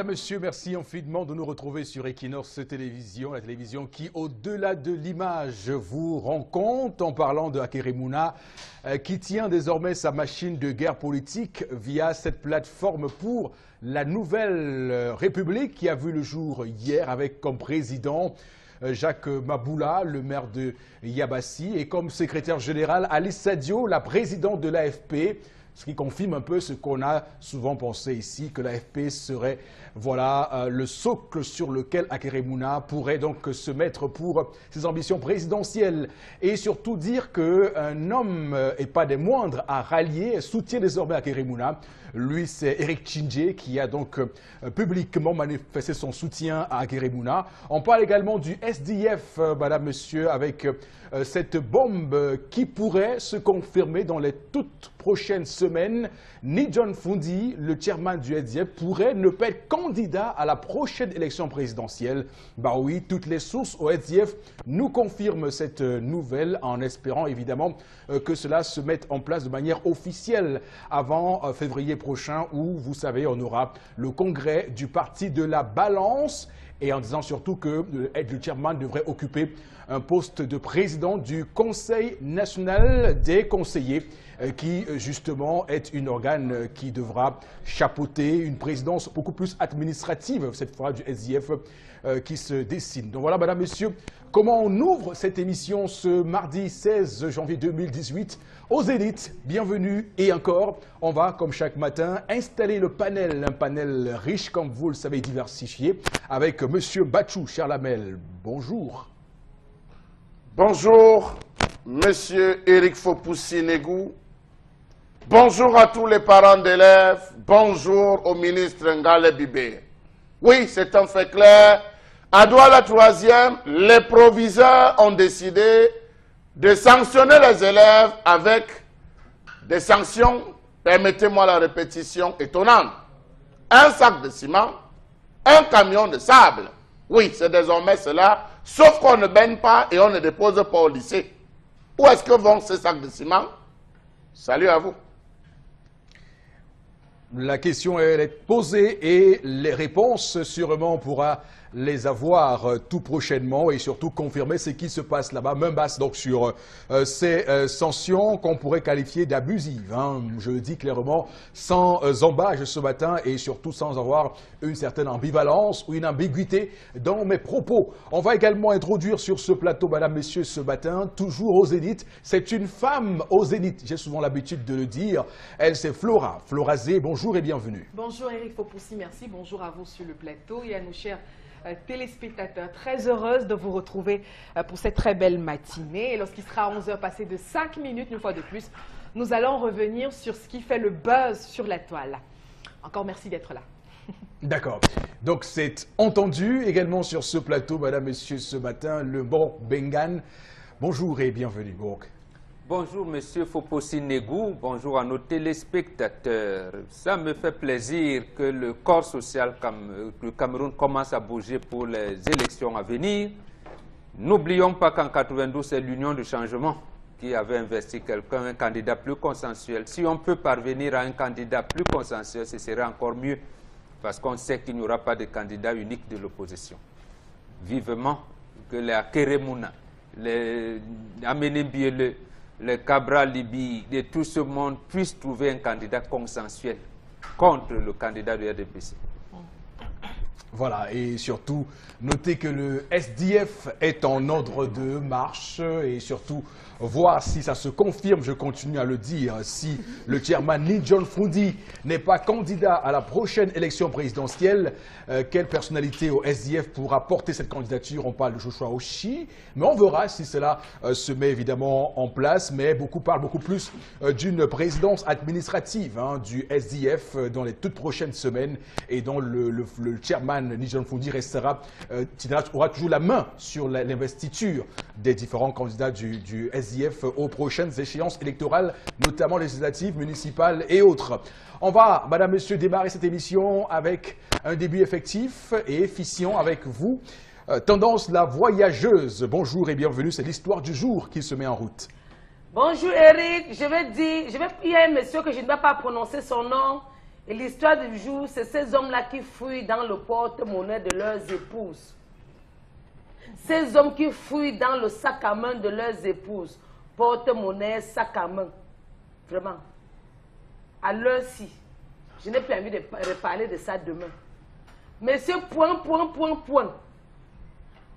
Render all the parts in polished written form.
Madame, Monsieur, merci infiniment de nous retrouver sur Equinox Télévision, la télévision qui, au-delà de l'image, vous rend compte en parlant de Hakerimuna, qui tient désormais sa machine de guerre politique via cette plateforme pour la nouvelle République qui a vu le jour hier avec comme président Jacques Maboula, le maire de Yabassi, et comme secrétaire général Alice Sadio, la présidente de l'AFP. Ce qui confirme un peu ce qu'on a souvent pensé ici, que l'AFP serait le socle sur lequel Hakerimuna pourrait donc se mettre pour ses ambitions présidentielles. Et surtout dire qu'un homme, et pas des moindres, à rallier, soutient désormais Hakerimuna. Lui, c'est Eric Tchindjé qui a donc publiquement manifesté son soutien à Hakerimuna. On parle également du SDF, madame, monsieur, avec cette bombe qui pourrait se confirmer dans les toutes prochaines semaines. Ni John Fundi, le chairman du SDF, pourrait ne pas être candidat à la prochaine élection présidentielle. Bah oui, toutes les sources au SDF nous confirment cette nouvelle en espérant évidemment que cela se mette en place de manière officielle avant février prochain où, vous savez, on aura le congrès du parti de la balance et en disant surtout que le chairman devrait occuper un poste de président du Conseil national des conseillers qui justement est un organe qui devra chapeauter une présidence beaucoup plus administrative cette fois du SDF qui se dessine. Donc voilà, madame, messieurs, comment on ouvre cette émission ce mardi 16 janvier 2018 aux Zénith. Bienvenue et encore, on va comme chaque matin installer le panel, un panel riche comme vous le savez diversifié avec monsieur Bachou Charlamel. Bonjour. Bonjour, monsieur Eric Fopoussi-Negou. Bonjour à tous les parents d'élèves. Bonjour au ministre Ngale Bibé. Oui, c'est un fait clair. À Douala 3e, les proviseurs ont décidé de sanctionner les élèves avec des sanctions, permettez-moi la répétition, étonnante. Un sac de ciment, un camion de sable. Oui, c'est désormais cela, sauf qu'on ne baigne pas et on ne dépose pas au lycée. Où est-ce que vont ces sacs de ciment? Salut à vous. La question est posée et les réponses, sûrement, on pourra les avoir tout prochainement et surtout confirmer ce qui se passe là-bas. Même basse donc sur ces sanctions qu'on pourrait qualifier d'abusives. Hein. Je le dis clairement, sans embâche ce matin et surtout sans avoir une certaine ambivalence ou une ambiguïté dans mes propos. On va également introduire sur ce plateau, madame, messieurs, ce matin, toujours au Zénith. C'est une femme au Zénith, j'ai souvent l'habitude de le dire. Elle, c'est Flora. Flora Zé, bonjour et bienvenue. Bonjour Eric Fopoussi, merci. Bonjour à vous sur le plateau et à nos chers téléspectateurs. Très heureuse de vous retrouver pour cette très belle matinée. Et lorsqu'il sera 11h passé de 5 minutes, une fois de plus, nous allons revenir sur ce qui fait le buzz sur la toile. Encore merci d'être là. D'accord. Donc c'est entendu également sur ce plateau, madame, messieurs, ce matin, le Borg Bengan. Bonjour et bienvenue, Borg. Bonjour, monsieur Fopoussi-Negou. Bonjour à nos téléspectateurs. Ça me fait plaisir que le corps social du Cameroun commence à bouger pour les élections à venir. N'oublions pas qu'en 92, c'est l'Union du changement qui avait investi quelqu'un, un candidat plus consensuel. Si on peut parvenir à un candidat plus consensuel, ce serait encore mieux, parce qu'on sait qu'il n'y aura pas de candidat unique de l'opposition. Vivement que les Hakerimuna, les Amenebiele, les Cabral Libi, de tout ce monde puissent trouver un candidat consensuel contre le candidat du RDPC. Voilà, et surtout, notez que le SDF est en ordre de marche et surtout voir si ça se confirme, je continue à le dire, si le chairman Ni John Fundi n'est pas candidat à la prochaine élection présidentielle, quelle personnalité au SDF pourra porter cette candidature? On parle de Joshua Oshi, mais on verra si cela se met évidemment en place, mais beaucoup parlent beaucoup plus d'une présidence administrative hein, du SDF dans les toutes prochaines semaines et dont le chairman Ni John Fundi aura toujours la main sur l'investiture des différents candidats du SDF aux prochaines échéances électorales, notamment législatives, municipales et autres. On va, madame, monsieur, démarrer cette émission avec un début effectif et efficient avec vous. Tendance la voyageuse. Bonjour et bienvenue, c'est l'histoire du jour qui se met en route. Bonjour Eric, il y a un monsieur que je ne vais pas prononcer son nom. Et l'histoire du jour, c'est ces hommes-là qui fouillent dans le porte-monnaie de leurs épouses. Ces hommes qui fouillent dans le sac à main de leurs épouses. Porte-monnaie, sac à main. Vraiment. À l'heure-ci, je n'ai plus envie de reparler de ça demain. Monsieur, point.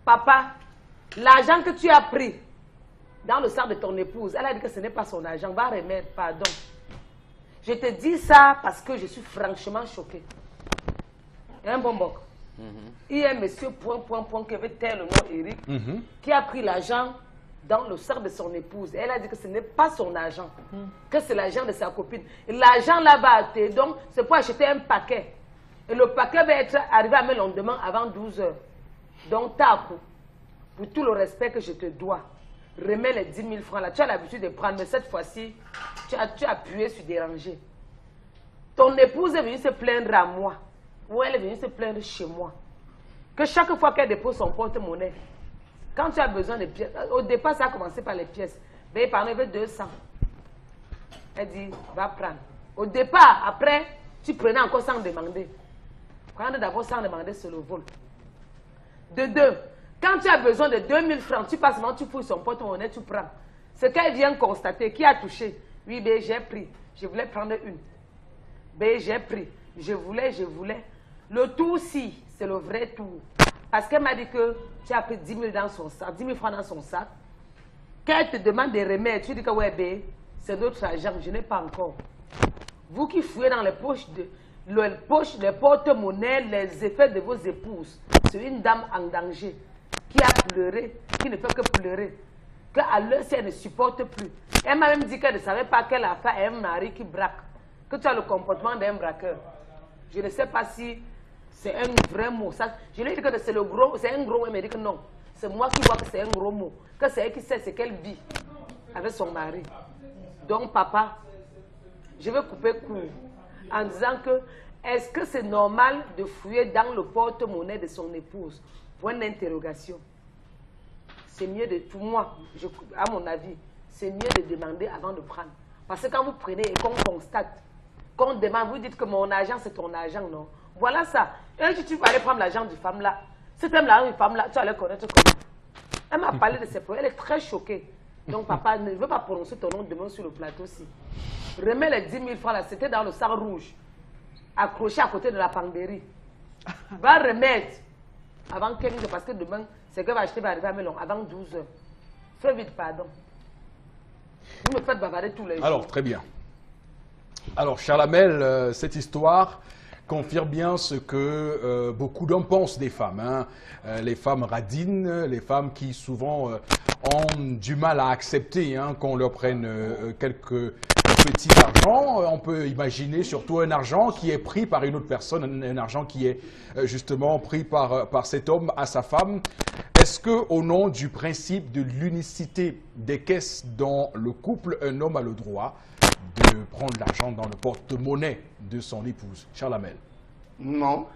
Papa, l'argent que tu as pris dans le sac de ton épouse, elle a dit que ce n'est pas son argent. Va remettre, pardon. Je te dis ça parce que je suis franchement choquée. Un bon boc. Il y a un monsieur, qui avait tel le nom Eric, qui a pris l'argent dans le sac de son épouse. Elle a dit que ce n'est pas son argent, que c'est l'argent de sa copine. Et l'argent là va acheter, donc c'est pour acheter un paquet. Et le paquet va être arrivé à mes lendemain avant 12 h. Donc, Tapo, pour tout le respect que je te dois, remets les 10 000 francs là. Tu as l'habitude de prendre, mais cette fois-ci, tu as appuyé sur déranger. Ton épouse est venue se plaindre à moi, ou elle est venue se plaindre chez moi, que chaque fois qu'elle dépose son porte-monnaie, quand tu as besoin de pièces, au départ ça a commencé par les pièces, mais par exemple 200. Elle dit, va prendre. Au départ, après, tu prenais encore sans demander. Prendre d'abord sans demander, c'est le vol. De deux, quand tu as besoin de 2000 francs, tu passes devant, tu fouilles son porte-monnaie, tu prends. Ce qu'elle vient constater, qui a touché? Oui, ben j'ai pris. Je voulais prendre une. Ben j'ai pris. Je voulais. Le tout, si, c'est le vrai tout. Parce qu'elle m'a dit que tu as pris 10 000 dans son sac, 10 000 francs dans son sac. Quand elle te demande des remèdes, tu dis que ouais, ben, c'est d'autres argent, je n'ai pas encore. Vous qui fouillez dans les poches, les porte-monnaies, les effets de vos épouses, c'est une dame en danger qui a pleuré, qui ne peut que pleurer. Qu'à l'heure, si elle ne supporte plus. Elle m'a même dit qu'elle ne savait pas qu'elle a fait un mari qui braque. Que tu as le comportement d'un braqueur. Je ne sais pas si c'est un vrai mot. Ça, je lui ai dit que c'est un gros mot. Elle m'a dit que non. C'est moi qui vois que c'est un gros mot. Que c'est elle qui sait ce qu'elle vit avec son mari. Donc, papa, je vais couper court en disant que est-ce que c'est normal de fouiller dans le porte-monnaie de son épouse? Point d'interrogation. C'est mieux de tout, moi, à mon avis, c'est mieux de demander avant de prendre. Parce que quand vous prenez et qu'on constate, qu'on demande, vous dites que mon argent, c'est ton argent, non? Voilà ça. Et si tu vas aller prendre l'argent du femme là, si tu aimes l'argent du femme là, tu vas aller connaître comment. Elle m'a parlé de ses problèmes, elle est très choquée. Donc papa ne veut pas prononcer ton nom demain sur le plateau aussi. Remets les 10 000 francs là, c'était dans le sac rouge, accroché à côté de la penderie. Va remettre avant 15 h, parce que demain, ce qu'elle va acheter va arriver à Melon, avant 12 h. Fais vite, pardon. Vous me faites bavarder tous les jours. Alors, très bien. Alors, Charlamel, cette histoire confirme bien ce que beaucoup d'hommes pensent des femmes. Hein. Les femmes radines, les femmes qui souvent ont du mal à accepter qu'on leur prenne quelques petits argents. On peut imaginer surtout un argent qui est pris par une autre personne, un argent qui est justement pris par cet homme à sa femme. Est-ce qu'au nom du principe de l'unicité des caisses dans le couple, un homme a le droit de prendre l'argent dans le porte-monnaie de son épouse? Charlamel. Non.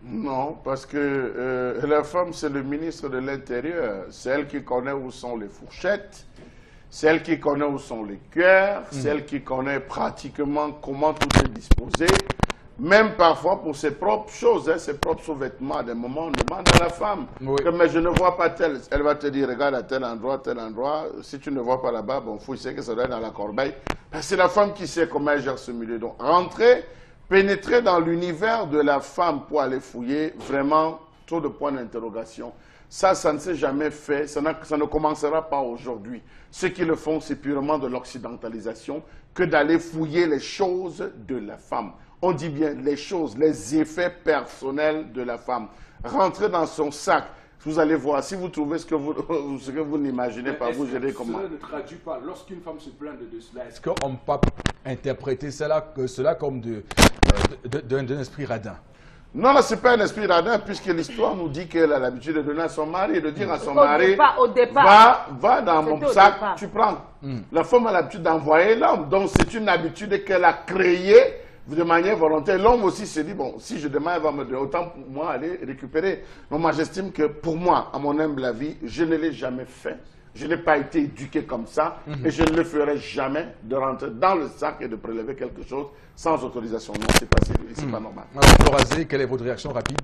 Non, parce que la femme, c'est le ministre de l'Intérieur. C'est elle qui connaît où sont les fourchettes. C'est elle qui connaît où sont les cuillères. C'est elle qui connaît pratiquement comment tout est disposé. Même parfois pour ses propres choses, ses propres sous-vêtements. À des moments, on demande à la femme. Oui. Que, mais je ne vois pas tel. Elle va te dire, regarde à tel endroit, tel endroit. Si tu ne vois pas là-bas, bon, fouille, c'est que ça doit être dans la corbeille. C'est la femme qui sait comment elle gère ce milieu. Donc, rentrer, pénétrer dans l'univers de la femme pour aller fouiller, vraiment, trop de points d'interrogation. Ça ne s'est jamais fait, ça ne commencera pas aujourd'hui. Ceux qui le font, c'est purement de l'occidentalisation que d'aller fouiller les choses de la femme. On dit bien les choses, les effets personnels de la femme. Rentrez dans son sac, vous allez voir, si vous trouvez ce que vous n'imaginez pas, vous gérez comment. Cela ne traduit pas, lorsqu'une femme se plaint de cela, est-ce qu'on ne peut pas interpréter cela comme d'un esprit radin? Non, ce n'est pas un esprit radin, puisque l'histoire nous dit qu'elle a l'habitude de donner à son mari, de dire à son mari, au départ, va dans mon sac, tu prends. La femme a l'habitude d'envoyer l'homme, donc c'est une habitude qu'elle a créée de manière volontaire. L'homme aussi se dit, bon, si je demande, elle va me donner, autant pour moi aller récupérer. Donc moi, j'estime que pour moi, à mon humble avis, je ne l'ai jamais fait Je n'ai pas été éduqué comme ça et je ne le ferai jamais de rentrer dans le sac et de prélever quelque chose sans autorisation. Non, c'est pas sérieux, c'est pas normal. Alors, Florazé, quelle est votre réaction rapide?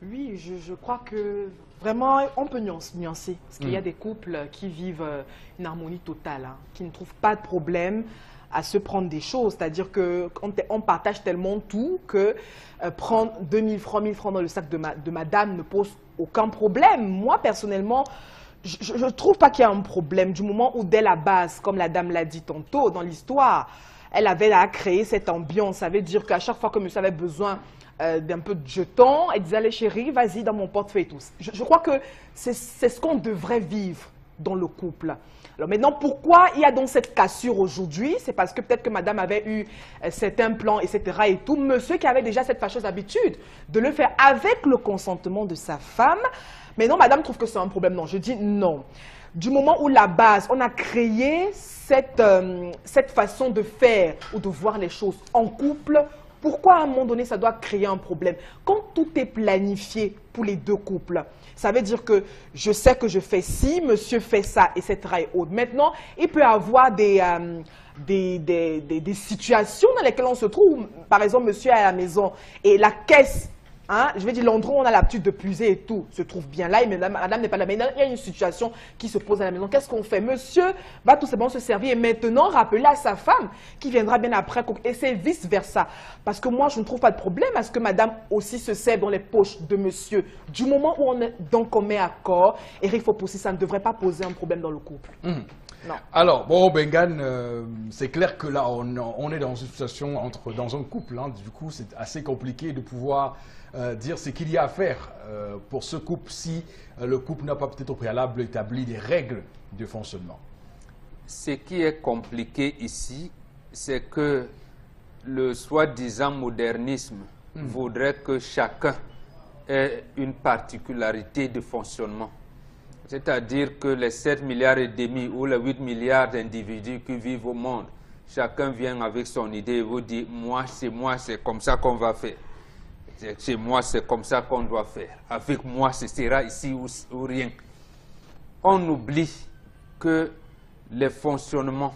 Oui, je crois que vraiment, on peut nuancer. Parce qu'il y a des couples qui vivent une harmonie totale, hein, qui ne trouvent pas de problème à se prendre des choses. C'est-à-dire qu'on partage tellement tout que prendre 2000, 3000 francs dans le sac de madame ne pose aucun problème. Moi, personnellement, je ne trouve pas qu'il y a un problème du moment où, dès la base, comme la dame l'a dit tantôt dans l'histoire, elle avait à créer cette ambiance. Ça veut dire qu'à chaque fois que monsieur avait besoin d'un peu de jetons, elle disait, allez chérie, vas-y dans mon portefeuille et tout. Je crois que c'est ce qu'on devrait vivre dans le couple. Alors maintenant, pourquoi il y a donc cette cassure aujourd'hui? C'est parce que peut-être que madame avait eu certains plans, etc. et tout. Monsieur qui avait déjà cette fâcheuse habitude de le faire avec le consentement de sa femme. Mais non, madame trouve que c'est un problème. Non, je dis non. Du moment où la base, on a créé cette façon de faire ou de voir les choses en couple, pourquoi à un moment donné ça doit créer un problème? Quand tout est planifié pour les deux couples, ça veut dire que je sais que je fais ci, monsieur fait ça, etc. et autres. Maintenant, il peut y avoir des situations dans lesquelles on se trouve. Par exemple, monsieur est à la maison et la caisse, hein, je vais dire l'endroit où on a l'habitude de puiser et tout, se trouve bien là, et madame n'est pas là. Mais il y a une situation qui se pose à la maison. Qu'est-ce qu'on fait? Monsieur va tout simplement se servir et maintenant rappeler à sa femme qui viendra bien après. Et c'est vice-versa. Parce que moi, je ne trouve pas de problème à ce que madame aussi se serve dans les poches de monsieur. Du moment où on met accord, Eric Fopoussi, ça ne devrait pas poser un problème dans le couple. Non. Alors, bon, Bengan, c'est clair que là, on est dans une situation dans un couple. Hein, du coup, c'est assez compliqué de pouvoir dire ce qu'il y a à faire pour ce couple si le couple n'a pas peut-être au préalable établi des règles de fonctionnement. Ce qui est compliqué ici, c'est que le soi-disant modernisme voudrait que chacun ait une particularité de fonctionnement. C'est-à-dire que les 7,5 milliards ou les 8 milliards d'individus qui vivent au monde, chacun vient avec son idée et vous dit « moi, c'est comme ça qu'on va faire. Chez moi, c'est comme ça qu'on doit faire. Avec moi, ce sera ici ou rien. » On oublie que les fonctionnements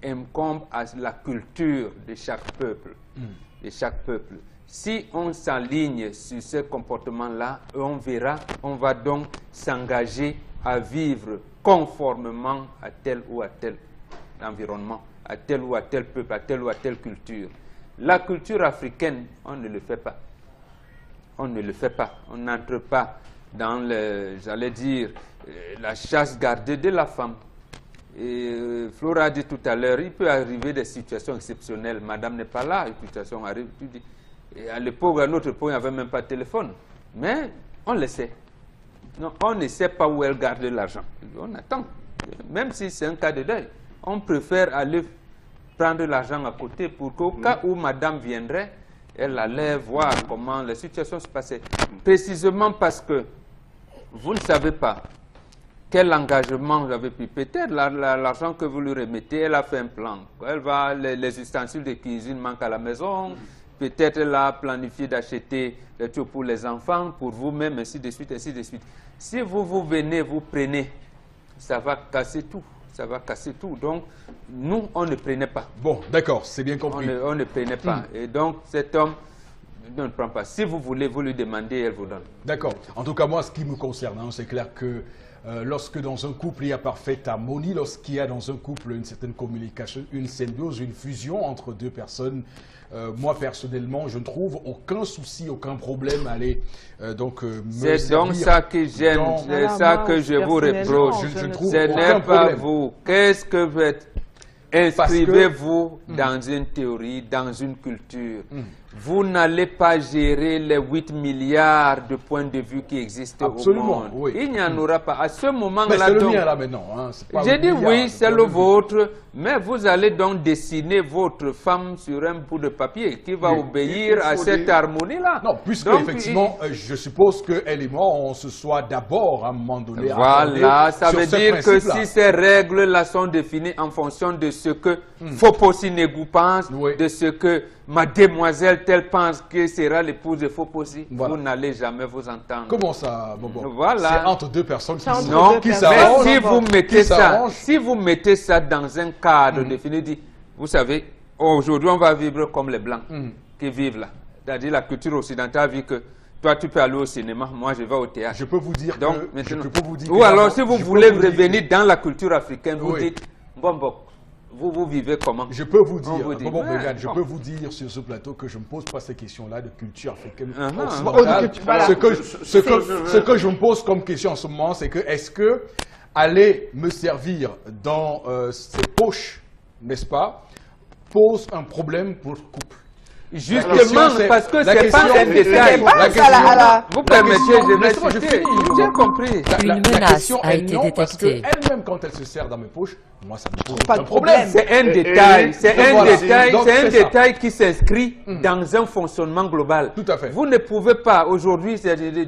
incombent à la culture de chaque peuple. Si on s'aligne sur ce comportement-là, on verra, on va donc s'engager à vivre conformément à tel ou à tel environnement, à tel ou à tel peuple, à telle ou à telle culture. La culture africaine, on ne le fait pas. On ne le fait pas. On n'entre pas dans, j'allais dire, la chasse gardée de la femme. Et Flora a dit tout à l'heure, il peut arriver des situations exceptionnelles. Madame n'est pas là, une situation arrive, tu dis. Et à l'époque, à notre époque, il n'y avait même pas de téléphone. Mais on le sait. Non, on ne sait pas où elle garde l'argent. On attend. Même si c'est un cas de deuil, on préfère aller prendre l'argent à côté pour qu'au cas où madame viendrait, elle allait voir comment la situation se passait. Précisément parce que vous ne savez pas quel engagement vous avez pris. Peut-être l'argent que vous lui remettez, elle a fait un plan. Elle va, les ustensiles de cuisine manquent à la maison. Peut-être elle a planifié d'acheter des trucs pour les enfants, pour vous-même, ainsi de suite, ainsi de suite. Si vous venez, vous prenez, ça va casser tout. Ça va casser tout. Donc, nous, on ne prenait pas. Bon, d'accord, c'est bien compris. On ne prenait pas. Et donc, cet homme ne prend pas. Si vous voulez, vous lui demandez, elle vous donne. D'accord. En tout cas, moi, ce qui me concerne, hein, c'est clair que lorsque dans un couple, il y a parfaite harmonie, lorsqu'il y a dans un couple une certaine communication, une symbiose, une fusion entre deux personnes, moi, personnellement, je ne trouve aucun souci, aucun problème à aller me c'est donc ça qui gêne, c'est ça que je vous reproche. Ce n'est pas vous. Qu'est-ce que vous êtes? Inscrivez-vous dans une théorie, dans une culture. Vous n'allez pas gérer les 8 milliards de points de vue qui existent au monde. Oui. Il n'y en aura pas. À ce moment-là, c'est le mien là maintenant. Hein, j'ai dit oui, c'est le vôtre. Mais vous allez donc dessiner votre femme sur un bout de papier qui va obéir à cette harmonie-là. Non, puisque donc, effectivement, je suppose qu'elle et moi, on se soit d'abord à un moment donné. Voilà, ça veut dire que si ces règles-là sont définies en fonction de ce que Foposi-Negou pense, de ce que mademoiselle telle pense que sera l'épouse de Foposi, vous n'allez jamais vous entendre. Comment ça, Bobo? Voilà. C'est entre deux personnes qui s'arrangent. Si vous mettez ça dans un cadre défini, dit, vous savez, aujourd'hui on va vivre comme les Blancs qui vivent là. C'est-à-dire la culture occidentale vit que toi tu peux aller au cinéma, moi je vais au théâtre. Je peux vous dire donc, que... maintenant, je peux vous dire ou alors si vous voulez revenir dans la culture africaine, vous dites, bon, vous vivez comment? Je peux vous dire, je peux vous dire sur ce plateau que je ne me pose pas ces questions-là de culture africaine. Ce que je me pose comme question en ce moment, c'est que est-ce que aller me servir dans ces poches, n'est-ce pas, pose un problème pour le couple? Justement, parce que c'est pas un détail. Vous permettez, je vais citer. J'ai compris. Une menace a été détectée. Elle-même, quand elle se sert dans mes poches, moi, ça me pose pas de problème. C'est un détail. C'est un détail qui s'inscrit dans un fonctionnement global. Tout à fait. Vous ne pouvez pas, aujourd'hui,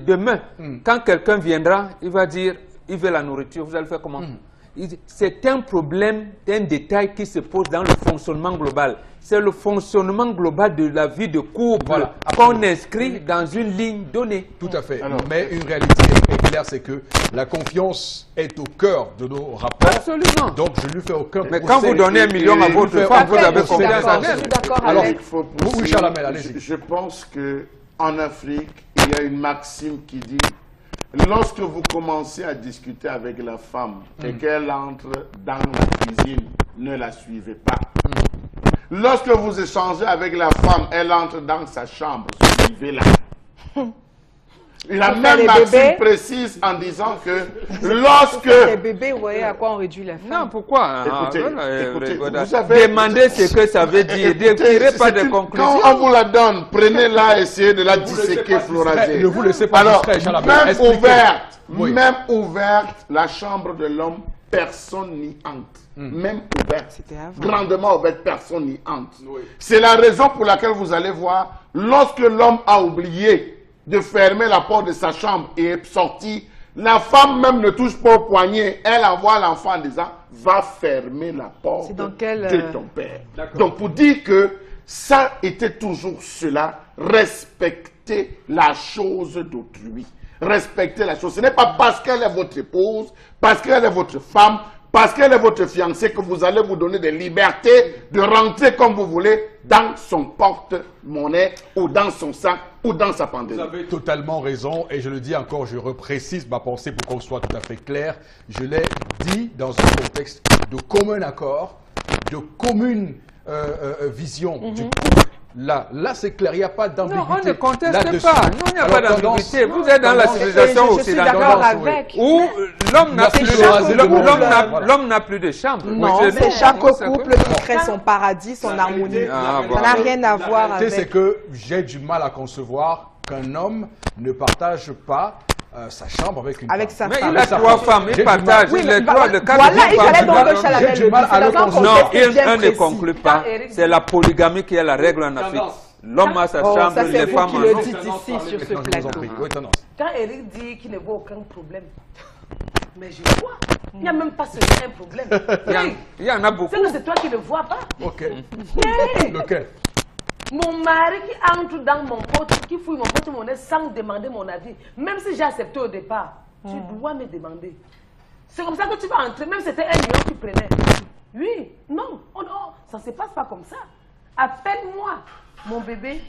demain, quand quelqu'un viendra, il va dire, il veut la nourriture, vous allez faire comment? C'est un problème, un détail qui se pose dans le fonctionnement global. C'est le fonctionnement global de la vie de couple qu'on inscrit dans une ligne donnée. Tout à fait. Mais une réalité est claire, c'est que la confiance est au cœur de nos rapports. Absolument. Donc je ne lui fais aucun procès. Mais quand vous donnez 1 million à votre femme, vous avez confiance en elle. Je suis d'accord Alors, avec. oui, Chalamel, allez-y. Je pense qu'en Afrique, il y a une maxime qui dit lorsque vous commencez à discuter avec la femme et qu'elle entre dans la cuisine, ne la suivez pas. Lorsque vous échangez avec la femme, elle entre dans sa chambre, suivez-la. Il a même maxime précise en disant que lorsque... Les bébés, vous voyez à quoi on réduit la femme? Non, pourquoi? Écoutez, vous savez... Demandez ce que ça veut dire. Ne tirez pas de conclusion. Quand on vous la donne, prenez-la, essayez de la disséquer, Florager. Ne vous laissez pas discret, même ouverte, la chambre de l'homme, personne n'y entre. Même ouverte, grandement ouverte, personne n'y entre. C'est la raison pour laquelle vous allez voir, lorsque l'homme a oublié de fermer la porte de sa chambre et est sorti, la femme même ne touche pas au poignet. Elle envoie l'enfant en disant, va fermer la porte de ton père. Donc pour dire que ça était toujours cela, respecter la chose d'autrui. Respecter la chose. Ce n'est pas parce qu'elle est votre épouse, parce qu'elle est votre femme, parce qu'elle est votre fiancée que vous allez vous donner des libertés de rentrer comme vous voulez dans son porte-monnaie ou dans son sac ou dans sa penderie. Vous avez totalement raison et je le dis encore, je reprécise ma pensée pour qu'on soit tout à fait clair. Je l'ai dit dans un contexte de commun accord, de commune vision du couple. Là c'est clair, il n'y a pas d'ambiguïté. Non, on ne conteste pas. Non, il n'y a pas d'ambiguïté. Vous êtes dans la civilisation occidentale. Je suis d'accord avec. Où l'homme n'a plus de chambre. Non, c'est chaque couple qui crée son paradis, son harmonie. Ça n'a rien à voir avec... C'est que j'ai du mal à concevoir qu'un homme ne partage pas sa chambre avec une femme. Mais il a 3 femmes, il partage les droits de 4 Voilà, il fallait donc Chalamel. J'ai du mal à le concevoir. Non, un ne conclut pas. C'est la polygamie qui est la règle en Afrique. L'homme a sa chambre, les femmes en ont. Ça, c'est vous qui le dites ici, sur ce plateau. Quand Eric dit qu'il ne voit aucun problème, mais je vois. Il n'y a même pas ce un problème. Il y en a beaucoup. C'est toi qui ne vois pas. Ok. Lequel? Mon mari qui entre dans mon pote, qui fouille mon porte-monnaie sans demander mon avis, même si j'ai accepté au départ, tu dois me demander. C'est comme ça que tu vas entrer, même si c'était 1 million que tu prenais. Oui, non, ça ne se passe pas comme ça. Appelle-moi, mon bébé,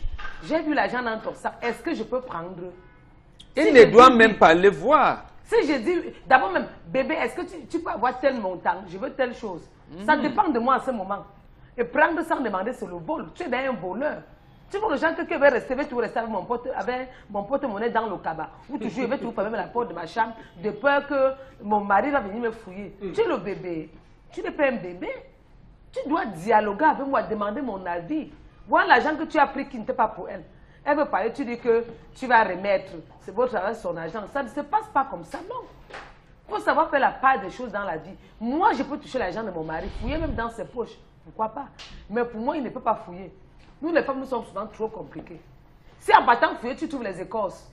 j'ai vu l'argent dans ton sac, est-ce que je peux prendre? Il ne doit même pas le voir. Si je dis, d'abord même, bébé, est-ce que tu peux avoir tel montant, je veux telle chose. Ça dépend de moi à ce moment. Et prendre sans demander, c'est le vol. Tu es un voleur. Tu vois, le gens qui veut rester avec mon porte-monnaie dans le cabas. Ou toujours, je vais toujours fermer la porte de ma chambre de peur que mon mari va venir me fouiller. Tu es le bébé. Tu n'es pas un bébé. Tu dois dialoguer avec moi, demander mon avis. Voilà l'argent que tu as pris qui n'était pas pour elle. Elle veut parler, tu dis que tu vas remettre. C'est votre travail, son argent. Ça ne se passe pas comme ça, non. Il faut savoir faire la part des choses dans la vie. Moi, je peux toucher l'argent de mon mari, fouiller même dans ses poches. Pourquoi pas? Mais pour moi, il ne peut pas fouiller. Nous, les femmes, nous sommes souvent trop compliquées. Si en partant fouiller, tu trouves les écorces,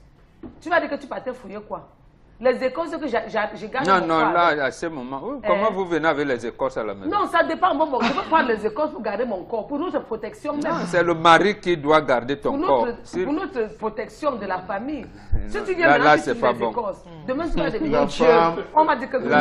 tu vas dire que tu partais fouiller quoi? Les écorces que je garde. Non, non, là, à ce moment, comment vous venez avec les écorces à la maison? Non, ça dépend. Bon, je peux prendre les écorces pour garder mon corps, pour notre protection même. C'est le mari qui doit garder ton corps. Pour notre protection de la famille. Si tu viens là, maintenant, c'est tu pas les bon. écorces. Demain, tu vas devenir La Dieu. femme- On m'a dit que Là,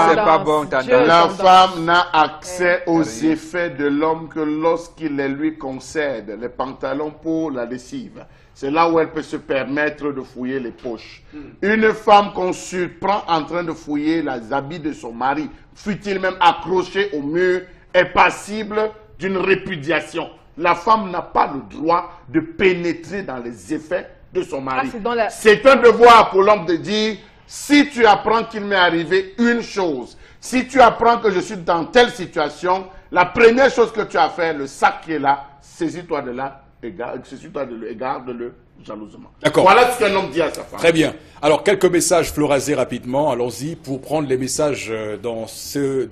c'est pas bon. La femme n'a accès aux effets de l'homme que lorsqu'il les lui concède, les pantalons pour la lessive. C'est là où elle peut se permettre de fouiller les poches. Une femme qu'on surprend en train de fouiller les habits de son mari, fut-il même accroché au mur, est passible d'une répudiation. La femme n'a pas le droit de pénétrer dans les effets de son mari. C'est un devoir pour l'homme de dire, si tu apprends qu'il m'est arrivé une chose, si tu apprends que je suis dans telle situation, la première chose que tu as fait, le sac qui est là, saisis-toi de là, garde-le jalousement. D'accord. Voilà ce qu'un homme dit à sa femme. Très bien. Alors, quelques messages Florazé rapidement. Allons-y pour prendre les messages dans cette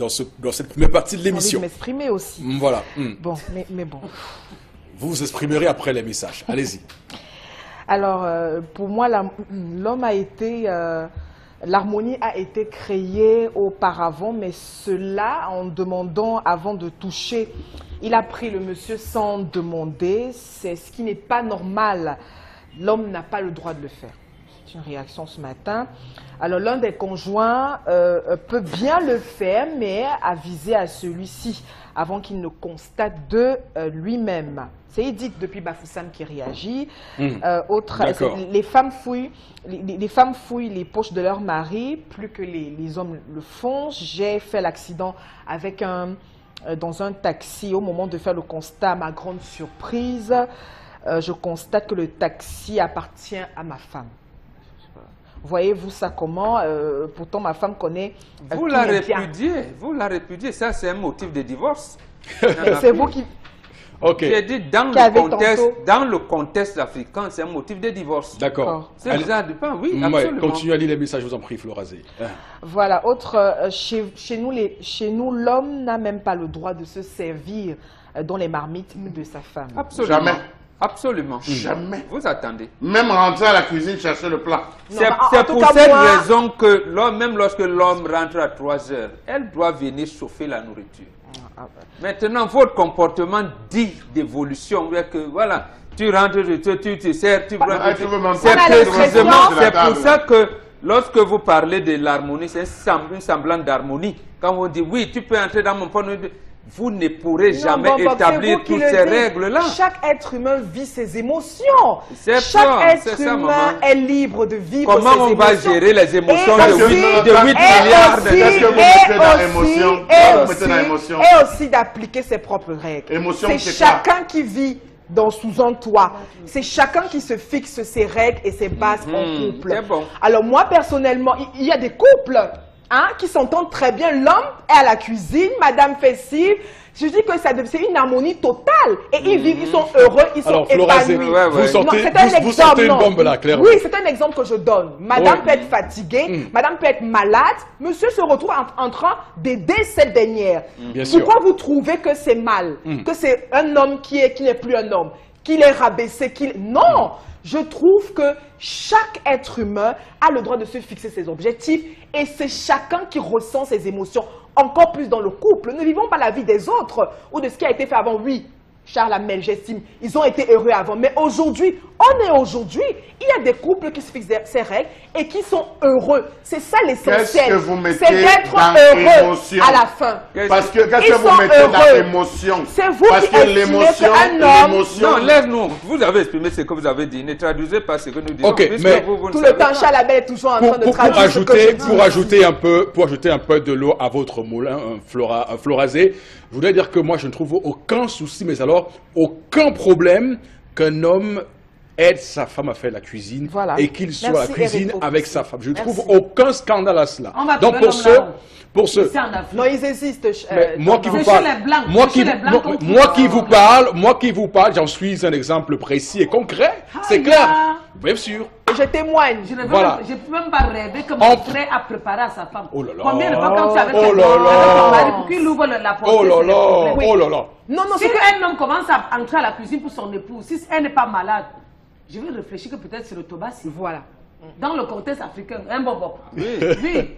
première partie de l'émission. J'ai envie de m'exprimer aussi. Voilà. Bon, mais bon. Vous vous exprimerez après les messages. Allez-y. Alors, pour moi, l'homme a été... L'harmonie a été créée auparavant, mais cela, en demandant avant de toucher, il a pris le monsieur sans demander. C'est ce qui n'est pas normal. L'homme n'a pas le droit de le faire. C'est une réaction ce matin. Alors, l'un des conjoints peut bien le faire, mais aviser à celui-ci avant qu'il ne constate de lui-même. C'est Edith depuis Bafoussam qui réagit. Les femmes fouillent les poches de leur mari plus que les hommes le font. J'ai fait l'accident avec dans un taxi. Au moment de faire le constat, à ma grande surprise, je constate que le taxi appartient à ma femme. Voyez-vous ça comment? Pourtant, ma femme connaît. Vous la répudiez. Ça, c'est un motif de divorce. C'est vous qui... Ok. J'ai dit dans le contexte africain, c'est un motif de divorce. D'accord. C'est bizarre de pas, oui, absolument. Continuez à lire les messages, je vous en prie, Florazé. Voilà, chez nous, l'homme n'a même pas le droit de se servir dans les marmites de sa femme. Absolument. Jamais. Absolument. Jamais. Vous attendez. Même rentrer à la cuisine chercher le plat. C'est pour cette raison que même lorsque l'homme rentre à 3 heures, elle doit venir chauffer la nourriture. Maintenant, votre comportement dit d'évolution. Voilà, tu rentres, tu te sers, tu prends. C'est pour ça que lorsque vous parlez de l'harmonie, c'est un semblant d'harmonie. Quand on dit oui, tu peux entrer dans mon point de vue, vous ne pourrez jamais établir toutes ces règles-là. Chaque être humain vit ses émotions. Chaque être humain est libre de vivre ses Comment émotions. on va gérer les émotions de 8 milliards d'émotions? Et aussi d'appliquer ses propres règles. C'est chacun qui vit sous un toit. C'est chacun qui se fixe ses règles et ses bases en couple. Bon. Alors moi, personnellement, il y a des couples qui s'entendent très bien. L'homme est à la cuisine, madame fait ci. Je dis que c'est une harmonie totale. Et ils vivent, ils sont heureux, ils sont épanouis. Vous sentez une bombe là, clairement. Oui, c'est un exemple que je donne. Madame peut être fatiguée, madame peut être malade. Monsieur se retrouve en train d'aider cette dernière. Pourquoi vous trouvez que c'est mal? Que c'est un homme qui n'est plus un homme? Qu'il est rabaissé? Non! Je trouve que chaque être humain a le droit de se fixer ses objectifs et c'est chacun qui ressent ses émotions, encore plus dans le couple. Ne vivons pas la vie des autres ou de ce qui a été fait avant. Oui, Charles Amel, j'estime, ils ont été heureux avant. Mais aujourd'hui, il y a des couples qui se fixent ces règles et qui sont heureux. C'est ça l'essentiel. Qu'est-ce que vous mettez c'est d'être dans heureux émotion? à la fin. Parce que qu'est-ce que vous mettez dans l'émotion? C'est vous Parce qui que l'émotion, Non, laisse-nous. Vous avez exprimé ce que vous avez dit. Ne traduisez pas ce que nous disons. Ok, mais tout le temps, Charles Amel est toujours en train de traduire. Pour ajouter un peu de l'eau à votre moulin, Florazé, je voudrais dire que moi, je ne trouve aucun souci, mais alors aucun problème qu'un homme aide sa femme à faire la cuisine Voilà. et qu'il soit à la Merci, cuisine Eric avec Fopussi. sa femme. Je ne trouve Merci. aucun scandale à cela. On va Donc trouver l'homme pour ceux, Ici en Afrique. Non, ils existent. moi qui non, vous non. C'est parle, chez les Blancs, moi c'est qui, chez les Blancs qu'on trouve moi qui vous parle, j'en suis un exemple précis et concret. C'est clair, bien sûr. Je témoigne. Je ne peux Voilà. même pas rêver que mon frère a préparé à sa femme. Oh là là. Combien de fois quand tu avais Oh avec là ton là. mari pour qu'il ouvre la porte, Oh là c'est le là, problème. oh là là. Non, non, Si c'est que... un homme commence à entrer à la cuisine pour son épouse, si elle n'est pas malade, je vais réfléchir que peut-être c'est le Tobassi. Voilà. Dans le contexte africain, un bobo. Oui. Oui.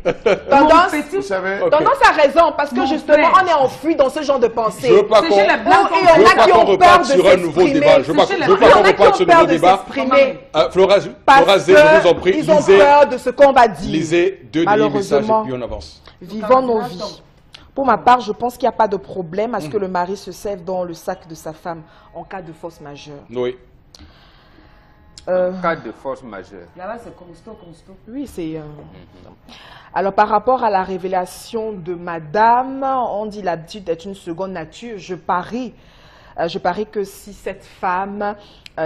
Tendance, Mon petit- Vous savez, Ok. Tendance a raison, parce que Mon justement, frère. on est enfui dans ce genre de pensée. Je veux pas C'est qu'on chez les Blancs Oh, qu'on et il y en je veux a pas qui qu'on ont peur reparte de sur un nouveau s'exprimer. débat. Je veux pas C'est chez les qu'on Il y en a qui reparte ont sur un peur nouveau de débat. s'exprimer. Flora Parce Zé, je vous en prie, qu'ils ont lisez, peur de ce qu'on va dire. lisez deux derniers messages et Malheureusement, puis on avance. vivons nos vies. Pour ma part, je pense qu'il n'y a pas de problème à ce que le mari se serve dans le sac de sa femme en cas de force majeure. Oui. Cas de force majeure. Là-bas, c'est consto. Oui, c'est... Alors, par rapport à la révélation de madame, on dit l'habitude est une seconde nature. Je parie que si cette femme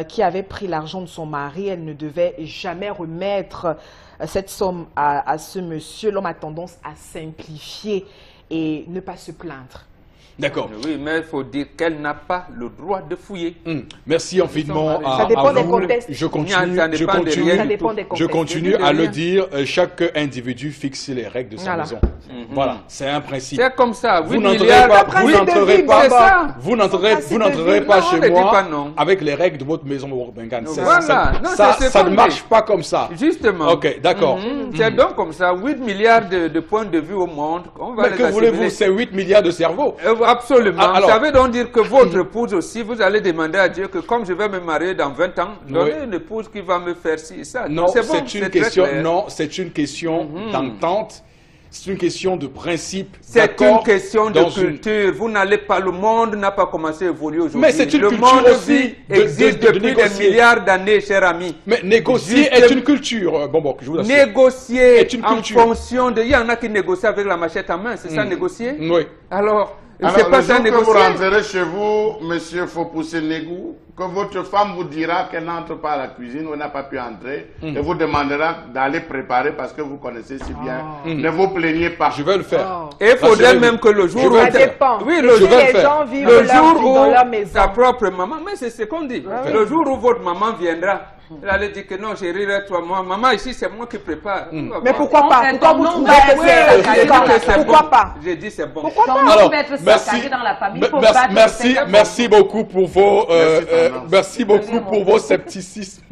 qui avait pris l'argent de son mari, elle ne devait jamais remettre cette somme à ce monsieur, l'homme a tendance à simplifier et ne pas se plaindre. D'accord. Oui, mais il faut dire qu'elle n'a pas le droit de fouiller. Merci infiniment à Ça dépend à des vous. contextes. Je Ça continue, dépend je de continue, rien Ça du dépend tout. des je contextes. continue de à le rien. dire. Chaque individu fixe les règles de sa Voilà. maison. Voilà, c'est un principe. C'est comme ça. 8 Vous n'entrerez milliards. pas, principe vous de n'entrerez vie, pas, Baba. vous n'entrerez principe de vie. pas Non, chez ne dis moi pas non. avec les règles de votre maison Bengan. Voilà. Non, Ça c'est ce ça qu'on ne marche dit. pas comme ça. Justement. Ok, d'accord. C'est donc comme ça, 8 milliards de points de vue au monde. On va Mais les que voulez-vous, assimiler. c'est 8 milliards de cerveaux. Absolument. Ah, alors- Ça veut donc dire que votre épouse aussi, vous allez demander à Dieu que comme je vais me marier dans 20 ans, donnez une épouse qui va me faire ci et ça. Non, C'est bon, c'est une très question. clair. Non, c'est une question d'entente. C'est une question de principe. C'est une d'accord, question de dans une- culture. Vous n'allez pas, le monde n'a pas commencé à évoluer aujourd'hui. Mais c'est une le culture monde aussi vit, de existe depuis des négocier. milliards d'années, cher ami. Mais négocier Juste- est une culture. Bon, je vous assure. Négocier Est une en culture. fonction de... Il y en a qui négocient avec la machette en main, c'est ça négocier? Oui. Alors, Alors, c'est pas le ça jour que vous négocier. rentrerez chez vous, monsieur Fopussi-Négou, que votre femme vous dira qu'elle n'entre pas à la cuisine ou n'a pas pu entrer, et vous demandera d'aller préparer parce que vous connaissez si bien. Ne vous plaignez pas. Je vais le faire. Oh. Et il faudrait Rassurez-vous. même que le jour Je où... vais Ça le faire. dépend. Oui, Si le jour- vais le les faire. gens vivent Le leur jour vie dans où leur maison. ta propre maman, mais c'est ce qu'on dit. Le jour où votre maman viendra, elle allait dire que non, chérie, toi, moi, maman ici, c'est moi qui prépare. Mais pourquoi pas? On Pourquoi vous est trouvez en que nombre, c'est ouais, saccadé? Pourquoi pas? J'ai dit c'est bon. Pourquoi Ton pas? nom Alors, peut être merci, saccagé dans la famille. Faut battre le merci, secteur. merci beaucoup pour vos, Tendance. merci beaucoup pour vos scepticismes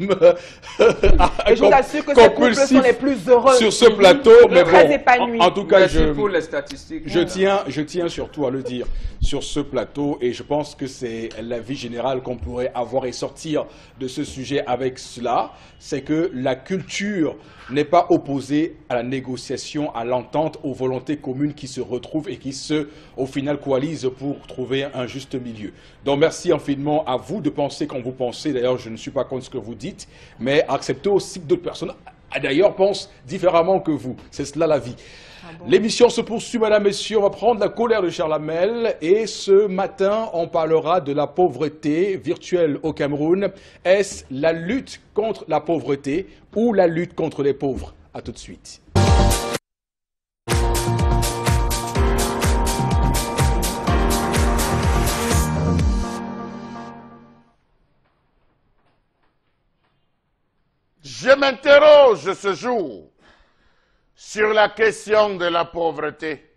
Et je vous assure que ces couples sont compulsifs les plus heureux. sur ce plateau. Mais Très bon, épanouis. en tout cas, Merci pour les statistiques. je tiens surtout à le dire sur ce plateau et je pense que c'est l'avis général qu'on pourrait avoir et sortir de ce sujet avec cela, c'est que la culture n'est pas opposée à la négociation, à l'entente, aux volontés communes qui se retrouvent et qui au final, coalisent pour trouver un juste milieu. Donc, merci infiniment à vous de penser comme vous pensez. D'ailleurs, je ne suis pas contre ce que vous dites, mais acceptez aussi que d'autres personnes, d'ailleurs, pensent différemment que vous. C'est cela la vie. L'émission se poursuit, mesdames, messieurs. On va prendre la colère de Charles Hamel. Et ce matin, on parlera de la pauvreté virtuelle au Cameroun. Est-ce la lutte contre la pauvreté ou la lutte contre les pauvres? À tout de suite. Je m'interroge ce jour sur la question de la pauvreté.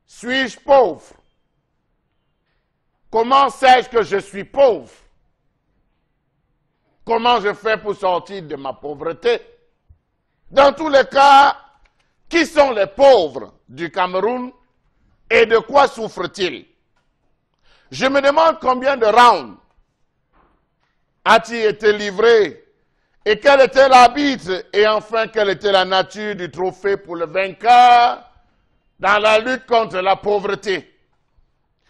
Suis-je pauvre? Comment sais-je que je suis pauvre? Comment je fais pour sortir de ma pauvreté? Dans tous les cas, qui sont les pauvres du Cameroun et de quoi souffrent-ils? Je me demande combien de rounds a-t-il été livré et quel était l'arbitre et enfin quelle était la nature du trophée pour le vainqueur dans la lutte contre la pauvreté.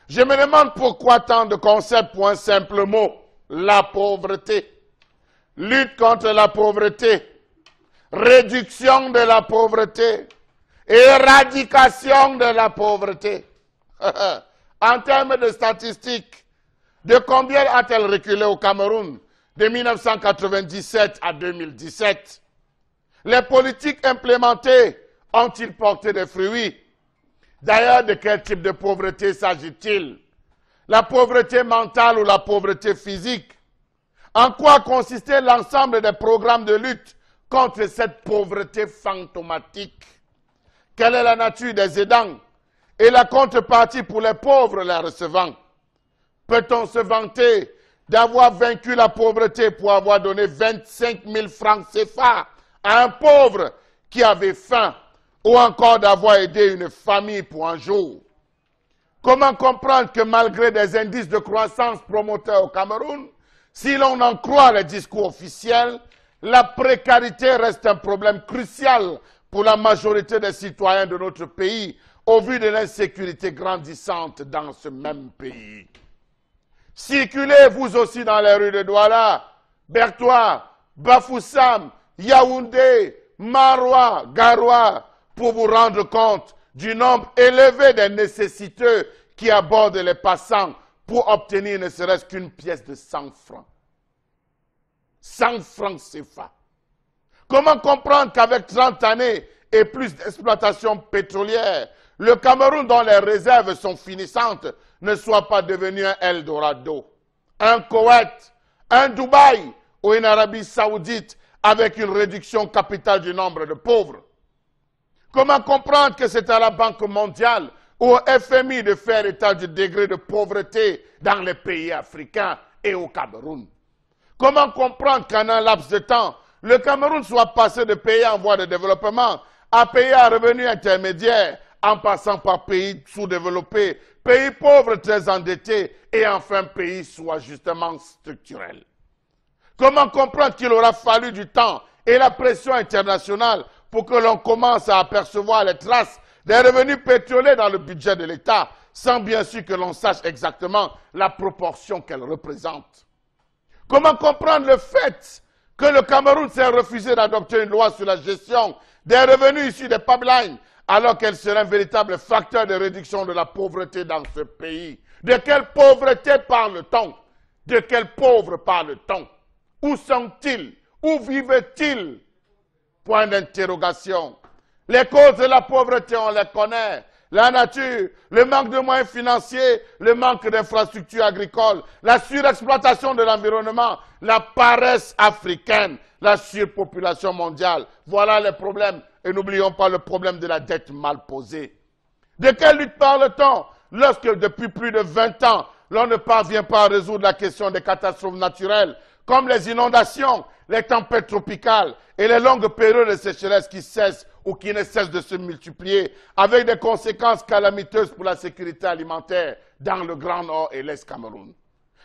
Je me demande pourquoi tant de concepts pour un simple mot, la pauvreté. Lutte contre la pauvreté, réduction de la pauvreté, éradication de la pauvreté. En termes de statistiques, de combien a-t-elle reculé au Cameroun de 1997 à 2017. Les politiques implémentées ont-ils porté des fruits? D'ailleurs, de quel type de pauvreté s'agit-il? La pauvreté mentale ou la pauvreté physique? En quoi consistait l'ensemble des programmes de lutte contre cette pauvreté fantomatique? Quelle est la nature des aidants et la contrepartie pour les pauvres les recevant? Peut-on se vanter d'avoir vaincu la pauvreté pour avoir donné 25 000 francs CFA à un pauvre qui avait faim, ou encore d'avoir aidé une famille pour un jour? Comment comprendre que malgré des indices de croissance promoteurs au Cameroun, si l'on en croit les discours officiels, la précarité reste un problème crucial pour la majorité des citoyens de notre pays, au vu de l'insécurité grandissante dans ce même pays? Circulez vous aussi dans les rues de Douala, Bertoua, Bafoussam, Yaoundé, Maroua, Garoua, pour vous rendre compte du nombre élevé des nécessiteux qui abordent les passants pour obtenir ne serait-ce qu'une pièce de 100 francs. 100 francs CFA. Comment comprendre qu'avec 30 années et plus d'exploitation pétrolière, le Cameroun, dont les réserves sont finissantes, ne soit pas devenu un Eldorado, un Koweït, un Dubaï ou une Arabie Saoudite avec une réduction capitale du nombre de pauvres? Comment comprendre que c'est à la Banque mondiale ou au FMI de faire état du degré de pauvreté dans les pays africains et au Cameroun? Comment comprendre qu'en un laps de temps, le Cameroun soit passé de pays en voie de développement à pays à revenus intermédiaires, en passant par pays sous-développés, pays pauvres très endettés et enfin pays sous ajustement structurel? Comment comprendre qu'il aura fallu du temps et la pression internationale pour que l'on commence à apercevoir les traces des revenus pétroliers dans le budget de l'État, sans bien sûr que l'on sache exactement la proportion qu'elle représente? Comment comprendre le fait que le Cameroun s'est refusé d'adopter une loi sur la gestion des revenus issus des pipelines, alors qu'elle serait un véritable facteur de réduction de la pauvreté dans ce pays? De quelle pauvreté parle-t-on? De quels pauvres parle-t-on? Où sont-ils? Où vivent-ils? Point d'interrogation. Les causes de la pauvreté, on les connaît. La nature, le manque de moyens financiers, le manque d'infrastructures agricoles, la surexploitation de l'environnement, la paresse africaine, la surpopulation mondiale. Voilà les problèmes. Et n'oublions pas le problème de la dette mal posée. De quelle lutte parle-t-on lorsque depuis plus de 20 ans, l'on ne parvient pas à résoudre la question des catastrophes naturelles, comme les inondations, les tempêtes tropicales et les longues périodes de sécheresse qui cessent ou qui ne cessent de se multiplier, avec des conséquences calamiteuses pour la sécurité alimentaire dans le Grand Nord et l'Est Cameroun?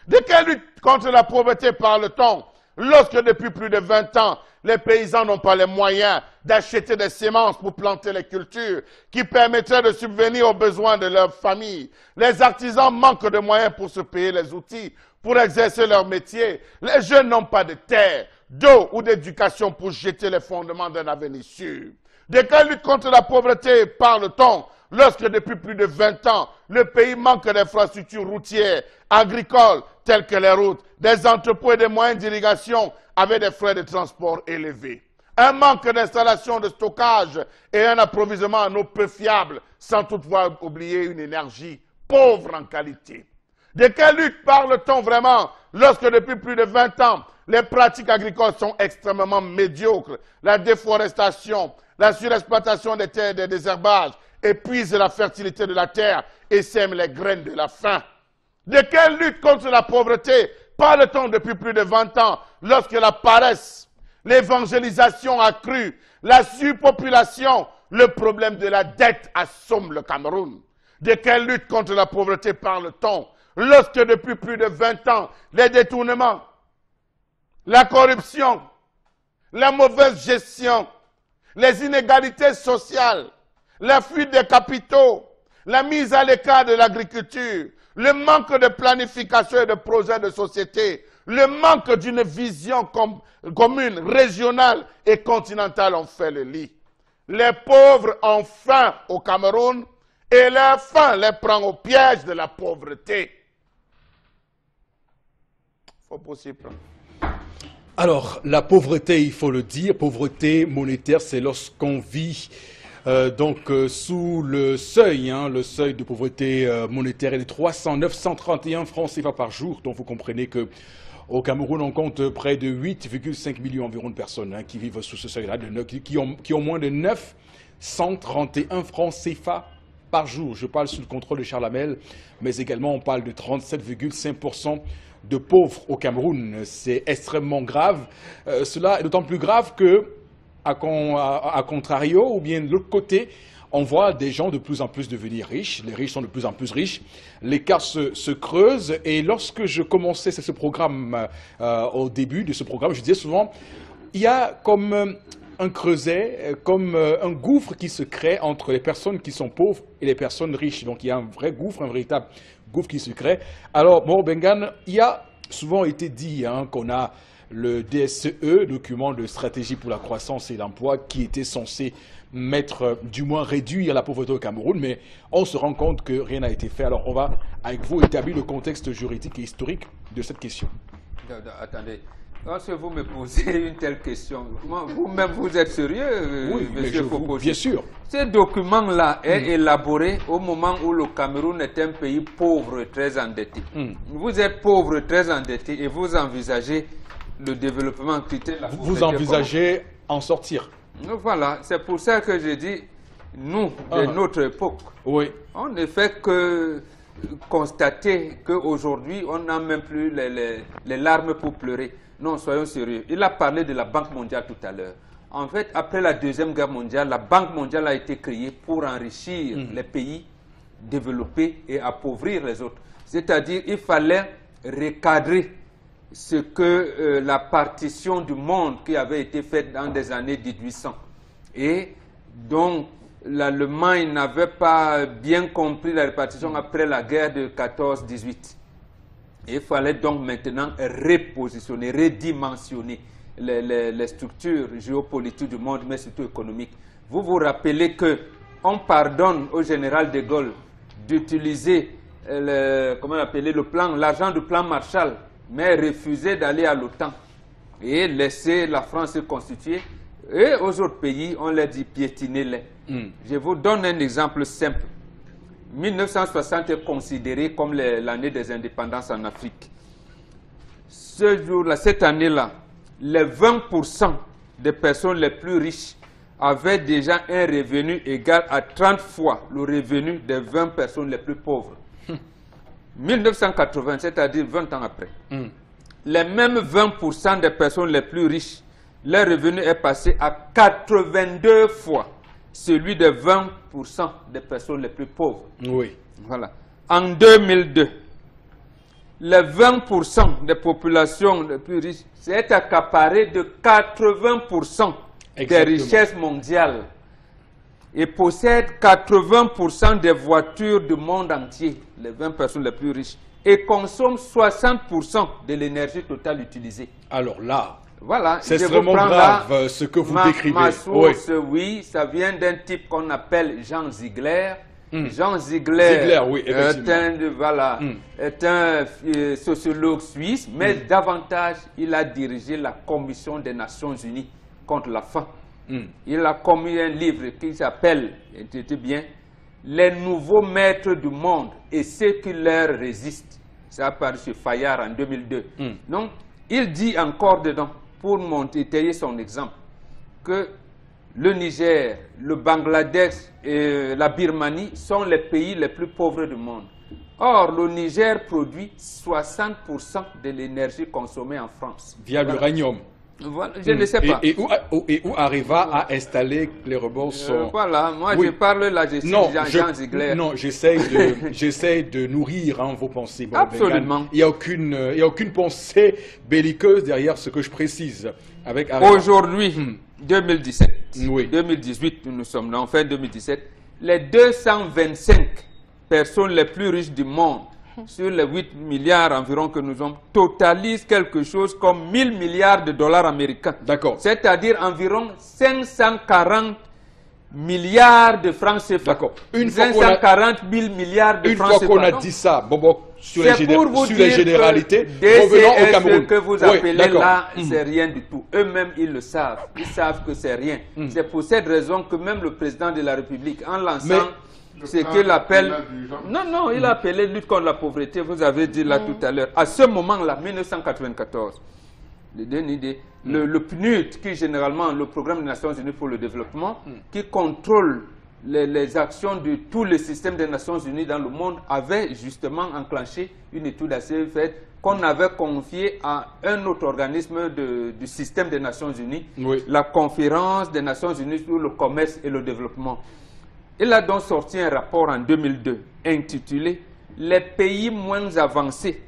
De quelle lutte contre la pauvreté parle-t-on lorsque depuis plus de 20 ans, les paysans n'ont pas les moyens d'acheter des semences pour planter les cultures qui permettraient de subvenir aux besoins de leur famille? Les artisans manquent de moyens pour se payer les outils pour exercer leur métier. Les jeunes n'ont pas de terre, d'eau ou d'éducation pour jeter les fondements d'un avenir sûr. De quelle lutte contre la pauvreté parle-t-on lorsque depuis plus de 20 ans, le pays manque d'infrastructures routières, agricoles, telles que les routes, des entrepôts et des moyens d'irrigation avec des frais de transport élevés? Un manque d'installation de stockage et un approvisionnement en eau peu fiable, sans toutefois oublier une énergie pauvre en qualité. De quelle lutte parle-t-on vraiment lorsque depuis plus de 20 ans, les pratiques agricoles sont extrêmement médiocres? La déforestation, la surexploitation des terres et des désherbages épuisent la fertilité de la terre et sèment les graines de la faim. De quelle lutte contre la pauvreté parle-t-on depuis plus de 20 ans lorsque la paresse, l'évangélisation accrue, la surpopulation, le problème de la dette assomme le Cameroun? De quelle lutte contre la pauvreté parle-t-on lorsque depuis plus de 20 ans, les détournements, la corruption, la mauvaise gestion, les inégalités sociales, la fuite des capitaux, la mise à l'écart de l'agriculture, le manque de planification et de projets de société, le manque d'une vision commune, régionale et continentale ont fait le lit. Les pauvres ont faim au Cameroun et leur faim les prend au piège de la pauvreté. Faut possible. Alors, la pauvreté, il faut le dire, pauvreté monétaire, c'est lorsqu'on vit sous le seuil de pauvreté monétaire est de 931 francs CFA par jour. Donc vous comprenez que au Cameroun, on compte près de 8,5 millions environ de personnes qui vivent sous ce seuil-là, qui ont moins de 931 francs CFA par jour. Je parle sous le contrôle de Charles Hamel, mais également on parle de 37,5% de pauvres au Cameroun. C'est extrêmement grave. Cela est d'autant plus grave que, à contrario, ou bien de l'autre côté, on voit des gens de plus en plus devenir riches. Les riches sont de plus en plus riches. L'écart se creuse. Et lorsque je commençais ce programme, au début de ce programme, je disais souvent, il y a comme un creuset, comme un gouffre qui se crée entre les personnes qui sont pauvres et les personnes riches. Donc il y a un vrai gouffre, un véritable gouffre qui se crée. Alors, Moro Bengane, il y a souvent été dit qu'on a le DSCE, document de stratégie pour la croissance et l'emploi, qui était censé du moins réduire la pauvreté au Cameroun, mais on se rend compte que rien n'a été fait. Alors, on va, avec vous, établir le contexte juridique et historique de cette question. Attendez. Lorsque vous me posez une telle question, vous-même vous êtes sérieux, oui, monsieur Foposi? Bien sûr. Ce document-là est élaboré au moment où le Cameroun est un pays pauvre, très endetté. Vous êtes pauvre, très endetté, et vous envisagez le développement critère. Vous envisagez en sortir. Voilà, c'est pour ça que je dis, nous, de notre époque, on ne fait que constater qu'aujourd'hui, on n'a même plus les larmes pour pleurer. Non, soyons sérieux. Il a parlé de la Banque mondiale tout à l'heure. En fait, après la Deuxième Guerre mondiale, la Banque mondiale a été créée pour enrichir les pays développés et appauvrir les autres. C'est-à-dire qu'il fallait recadrer ce que la partition du monde qui avait été faite dans les années 1800. Et donc, l'Allemagne n'avait pas bien compris la répartition après la guerre de 14-18. Il fallait donc maintenant repositionner, redimensionner les structures géopolitiques du monde, mais surtout économiques. Vous vous rappelez qu'on pardonne au général de Gaulle d'utiliser l'argent du plan Marshall, mais refuser d'aller à l'OTAN et laisser la France se constituer. Et aux autres pays, on leur dit piétinez-les. Je vous donne un exemple simple. 1960 est considéré comme l'année des indépendances en Afrique. Ce jour-là, cette année-là, les 20% des personnes les plus riches avaient déjà un revenu égal à 30 fois le revenu des 20 personnes les plus pauvres. 1980, c'est-à-dire 20 ans après, les mêmes 20% des personnes les plus riches, leur revenu est passé à 82 fois celui des 20% des personnes les plus pauvres. Oui. Voilà. En 2002, les 20% des populations les plus riches s'est accaparé de 80% des richesses mondiales et possèdent 80% des voitures du monde entier, les 20 personnes les plus riches, et consomment 60% de l'énergie totale utilisée. Alors là, voilà, c'est vraiment grave ce que vous décrivez. Ma source, oui, ça vient d'un type qu'on appelle Jean Ziegler. Jean Ziegler, oui, est un sociologue suisse, mais davantage, il a dirigé la Commission des Nations Unies contre la faim. Il a commis un livre qui s'appelle, écoutez bien, Les nouveaux maîtres du monde et ceux qui leur résistent. Ça a paru sur Fayard en 2002. Donc, il dit encore dedans, pour étayer son exemple, que le Niger, le Bangladesh et la Birmanie sont les pays les plus pauvres du monde. Or, le Niger produit 60% de l'énergie consommée en France. Via l'uranium. Voilà, je ne sais pas. Et où Areva a installé les rebords voilà, moi je parle de la gestion de Jean Ziegler. Non, j'essaie de nourrir vos pensées. Absolument. Il n'y a aucune pensée belliqueuse derrière ce que je précise. Aujourd'hui, 2017, 2018, nous sommes là, en fin 2017, les 225 personnes les plus riches du monde, sur les 8 milliards environ que nous avons, totalisent quelque chose comme 1000 milliards de dollars américains. D'accord. C'est-à-dire environ 540 milliards de francs CFA. D'accord. 540 000 milliards de francs CFA. Une fois qu'on a dit ça, Bobo, sur les généralités, revenons au Cameroun. Ce que vous appelez là, c'est rien du tout. Eux-mêmes, ils le savent. Ils savent que c'est rien. C'est pour cette raison que même le président de la République, en lançant ce qu'il appelle... Non, il a appelé lutte contre la pauvreté, vous avez dit là tout à l'heure. À ce moment-là, 1994, le PNUD, qui est généralement le Programme des Nations Unies pour le développement, qui contrôle les actions de tous les systèmes des Nations Unies dans le monde, avait justement enclenché une étude assez faite qu'on avait confiée à un autre organisme du système des Nations Unies, la Conférence des Nations Unies sur le commerce et le développement. Il a donc sorti un rapport en 2002 intitulé « Les pays moins avancés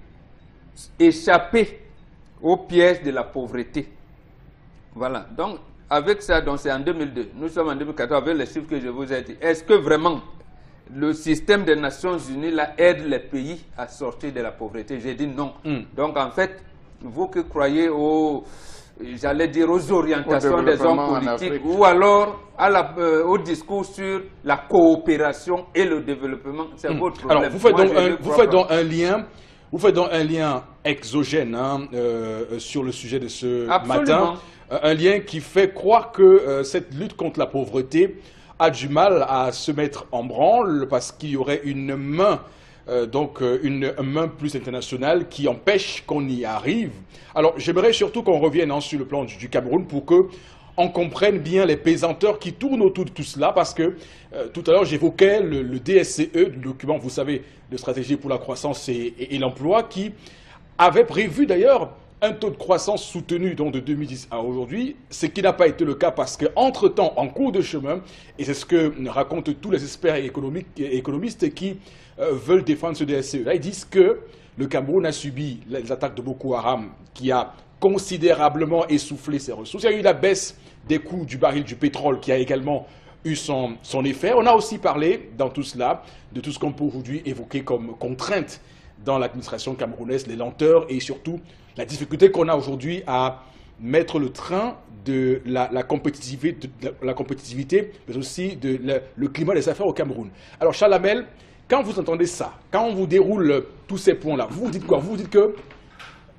échappés au piège de la pauvreté ». Voilà, donc avec ça, c'est en 2002. Nous sommes en 2014 avec les chiffres que je vous ai dit. Est-ce que vraiment le système des Nations Unies là, aide les pays à sortir de la pauvreté? J'ai dit non. Donc en fait, vous qui croyez aux, j'allais dire, aux orientations des hommes politiques ou alors au discours sur la coopération et le développement, c'est votre problème. Alors vous faites donc un lien exogène sur le sujet de ce matin. Un lien qui fait croire que cette lutte contre la pauvreté a du mal à se mettre en branle parce qu'il y aurait une main, une main plus internationale qui empêche qu'on y arrive. Alors j'aimerais surtout qu'on revienne sur le plan du Cameroun pour que on comprenne bien les pesanteurs qui tournent autour de tout cela, parce que tout à l'heure j'évoquais le DSCE, le document, vous savez, de stratégie pour la croissance et l'emploi, qui avait prévu d'ailleurs un taux de croissance soutenu donc de 2010 à aujourd'hui, ce qui n'a pas été le cas parce qu'entre-temps, en cours de chemin, et c'est ce que racontent tous les experts économistes qui veulent défendre ce DSCE, là ils disent que le Cameroun a subi les attaques de Boko Haram qui a considérablement essoufflé ses ressources. Il y a eu la baisse des coûts du baril du pétrole qui a également eu son effet. On a aussi parlé dans tout cela de tout ce qu'on peut aujourd'hui évoquer comme contrainte dans l'administration camerounaise, les lenteurs et surtout la difficulté qu'on a aujourd'hui à mettre le train de la compétitivité, mais aussi le climat des affaires au Cameroun. Alors Charles Hamel, quand vous entendez ça, quand on vous déroule tous ces points-là, vous dites quoi? Vous dites que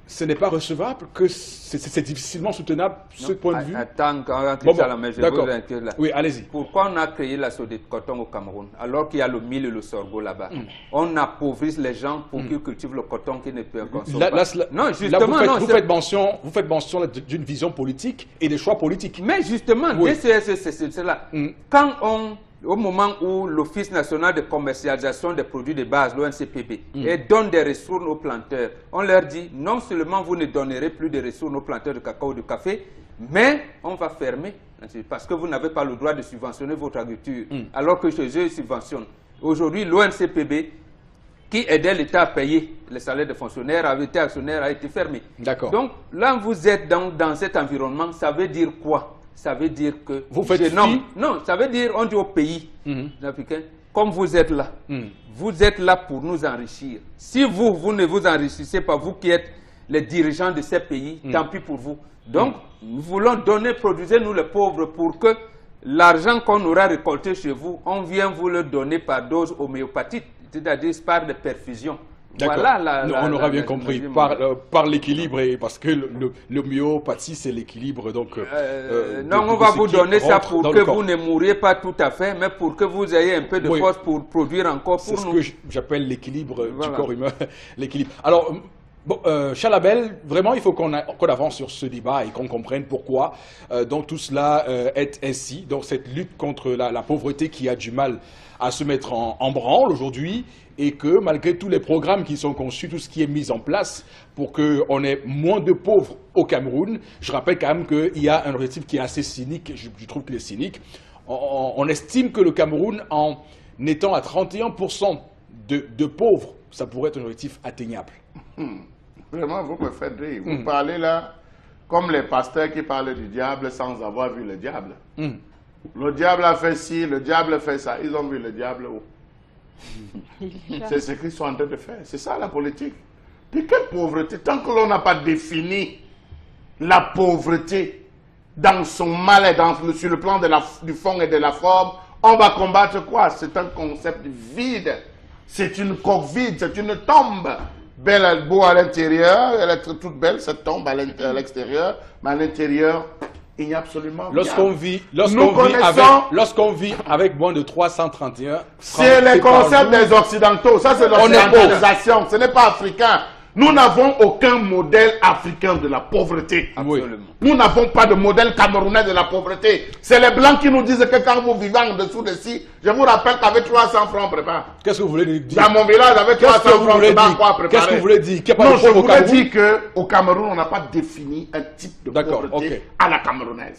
ce n'est pas recevable, que c'est difficilement soutenable, ce point de vue? Attends, je là. Oui, allez-y. Pourquoi on a créé la Sodecoton au Cameroun, alors qu'il y a le mil et le sorgho là-bas? On appauvrit les gens pour qu'ils cultivent le coton qui ne peut consommer pas. Non, justement, vous faites mention d'une vision politique et des choix politiques. Mais justement, DCS, c'est cela. Quand au moment où l'Office national de commercialisation des produits de base, l'ONCPB, donne des ressources aux planteurs, on leur dit non seulement vous ne donnerez plus de ressources aux planteurs de cacao ou de café, mais on va fermer parce que vous n'avez pas le droit de subventionner votre agriculture, alors que chez eux, ils subventionnent. Aujourd'hui, l'ONCPB, qui aidait l'État à payer les salaires des fonctionnaires, avait été actionnaire, a été fermé. Donc là, vous êtes dans cet environnement, ça veut dire quoi? Ça veut dire que... Vous faites non, ça veut dire, on dit au pays africain, comme vous êtes là, vous êtes là pour nous enrichir. Si vous ne vous enrichissez pas, vous qui êtes les dirigeants de ces pays, tant pis pour vous. Donc, nous voulons donner, produisez-nous les pauvres pour que l'argent qu'on aura récolté chez vous, on vient vous le donner par dose homéopathique, c'est-à-dire par des perfusions. Voilà on aura bien compris, par l'équilibre, parce que l'homéopathie, c'est l'équilibre. Donc, non, on va vous donner ça pour que vous ne mouriez pas tout à fait, mais pour que vous ayez un peu de force pour produire encore pour nous. C'est ce que j'appelle l'équilibre du corps humain. L'équilibre. Alors, Charles Hamel, vraiment, il faut qu'on avance sur ce débat et qu'on comprenne pourquoi donc tout cela est ainsi. Donc, cette lutte contre la pauvreté qui a du mal à se mettre en branle aujourd'hui, et que malgré tous les programmes qui sont conçus, tout ce qui est mis en place pour qu'on ait moins de pauvres au Cameroun, je rappelle quand même qu'il y a un objectif qui est assez cynique, je trouve qu'il est cynique. On estime que le Cameroun, en étant à 31% de pauvres, ça pourrait être un objectif atteignable. Vraiment, vous me faites rire. Vous parlez là comme les pasteurs qui parlent du diable sans avoir vu le diable. Le diable a fait ci, le diable a fait ça. Ils ont vu le diable où? C'est ce qu'ils sont en train de faire. C'est ça la politique. De quelle pauvreté? Tant que l'on n'a pas défini la pauvreté dans son mal et sur le plan du fond et de la forme, on va combattre quoi? C'est un concept vide. C'est une coque vide, c'est une tombe. Belle, beau à l'intérieur, elle est toute belle, cette tombe à l'extérieur, mais à l'intérieur, il n'y a absolument rien. Lorsqu'on vit avec moins de 331... C'est les concepts des Occidentaux, ça c'est l'occidentalisation, ce n'est pas africain. Nous n'avons aucun modèle africain de la pauvreté. Absolument. Nous n'avons pas de modèle camerounais de la pauvreté. C'est les Blancs qui nous disent que quand vous vivez en dessous de ci, je vous rappelle qu'avec 300 francs, on prépare. Qu'est-ce que vous voulez dire? Dans mon village, avec 300 francs, on prépare quoi préparer? Qu'est-ce que vous voulez dire? Non, je voulais dire qu'au Cameroun, on n'a pas défini un type de pauvreté à la camerounaise.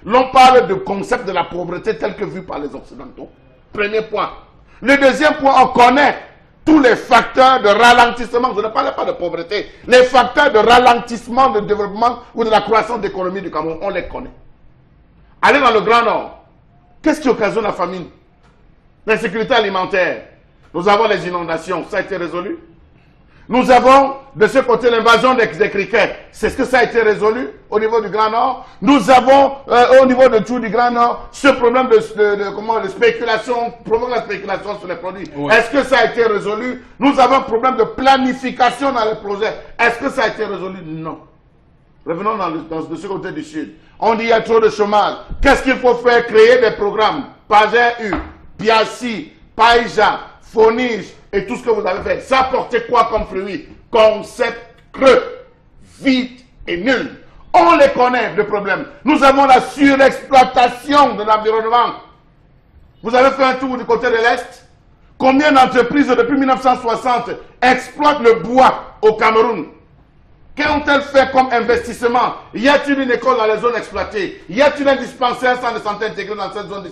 L'on parle de concept de la pauvreté tel que vu par les Occidentaux. Premier point. Le deuxième point, on connaît tous les facteurs de ralentissement, je ne parle pas de pauvreté, les facteurs de ralentissement de développement ou de la croissance d'économie du Cameroun, on les connaît. Allez dans le Grand Nord, qu'est-ce qui occasionne la famine? L'insécurité alimentaire. Nous avons les inondations, ça a été résolu. Nous avons de ce côté l'invasion des criquets. C'est ce que ça a été résolu au niveau du Grand Nord. Nous avons au niveau de tout du Grand Nord ce problème de spéculation, problème de la spéculation sur les produits. Oui. Est-ce que ça a été résolu? Nous avons un problème de planification dans les projets. Est-ce que ça a été résolu? Non. Revenons de ce côté du Sud. On dit qu'il y a trop de chômage. Qu'est-ce qu'il faut faire? Créer des programmes. Pager-U, Biassi, Païja, Fonige et tout ce que vous avez fait. Ça portait quoi comme fruit? Concept creux, vide et nul. On les connaît, le problème. Nous avons la surexploitation de l'environnement. Vous avez fait un tour du côté de l'Est? Combien d'entreprises depuis 1960 exploitent le bois au Cameroun? Qu'ont-elles fait comme investissement? Y a-t-il une école dans les zones exploitées? Y a-t-il un dispensaire sans de santé intégré dans cette zone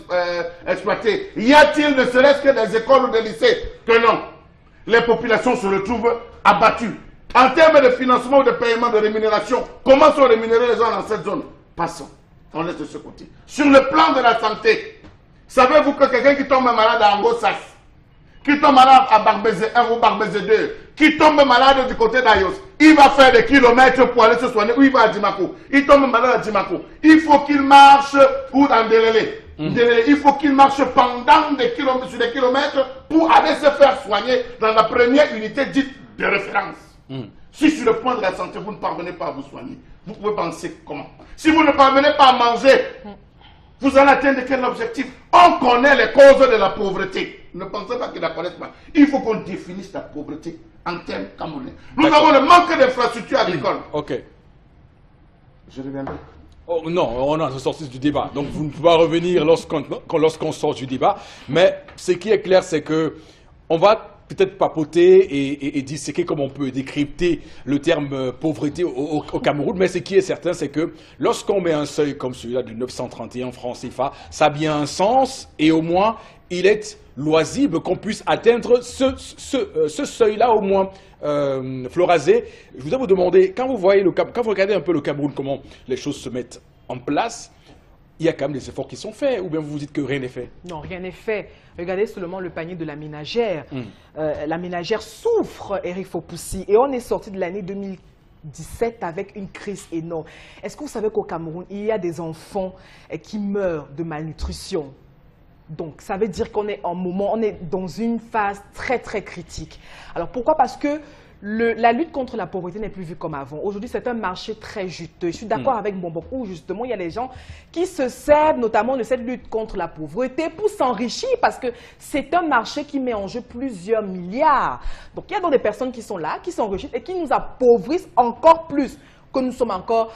exploitée? Y a-t-il ne serait-ce que des écoles ou des lycées? Que non. Les populations se retrouvent abattues. En termes de financement ou de paiement de rémunération, comment sont rémunérés les gens dans cette zone? Passons. On laisse de ce côté. Sur le plan de la santé, savez-vous que quelqu'un qui tombe malade à Angosas, qui tombe malade à Barbézé 1 ou Barbézé 2, qui tombe malade du côté d'Ayos, il va faire des kilomètres pour aller se soigner, ou il va à Dimako. Il tombe malade à Dimako. Il faut qu'il marche ou dans Delélé. Il faut qu'il marche pendant des kilomètres, sur des kilomètres pour aller se faire soigner dans la première unité dite de référence. Si sur le plan de la santé, vous ne parvenez pas à vous soigner, vous pouvez penser comment? Si vous ne parvenez pas à manger, vous allez atteindre quel objectif? On connaît les causes de la pauvreté. Ne pensez pas qu'ils ne la connaissent pas. Il faut qu'on définisse la pauvreté en termes camerounais. Nous avons le manque d'infrastructures agricoles. Ok. Je reviendrai. Oh, non, on a sorti du débat. Donc vous ne pouvez pas revenir lorsqu'on sort du débat. Mais ce qui est clair, c'est que on va peut-être papoter et disséquer comme on peut décrypter le terme pauvreté au Cameroun. Mais ce qui est certain, c'est que lorsqu'on met un seuil comme celui-là du 931 francs CFA, ça a bien un sens et au moins il est loisible qu'on puisse atteindre ce seuil-là au moins. Florazé, je voudrais vous demander, quand vous regardez un peu le Cameroun, comment les choses se mettent en place, il y a quand même des efforts qui sont faits, ou bien vous vous dites que rien n'est fait? Non, rien n'est fait. Regardez seulement le panier de la ménagère. La ménagère souffre, Eric Fopoussi, et on est sorti de l'année 2017 avec une crise énorme. Est-ce que vous savez qu'au Cameroun, il y a des enfants qui meurent de malnutrition? Donc, ça veut dire qu'on est on est dans une phase très, très critique. Alors, pourquoi? Parce que la lutte contre la pauvreté n'est plus vue comme avant. Aujourd'hui, c'est un marché très juteux. Je suis d'accord avec Mbombokou, où justement, il y a des gens qui se servent notamment de cette lutte contre la pauvreté pour s'enrichir parce que c'est un marché qui met en jeu plusieurs milliards. Donc, il y a donc des personnes qui sont là, qui s'enrichissent et qui nous appauvrissent encore plus que nous sommes encore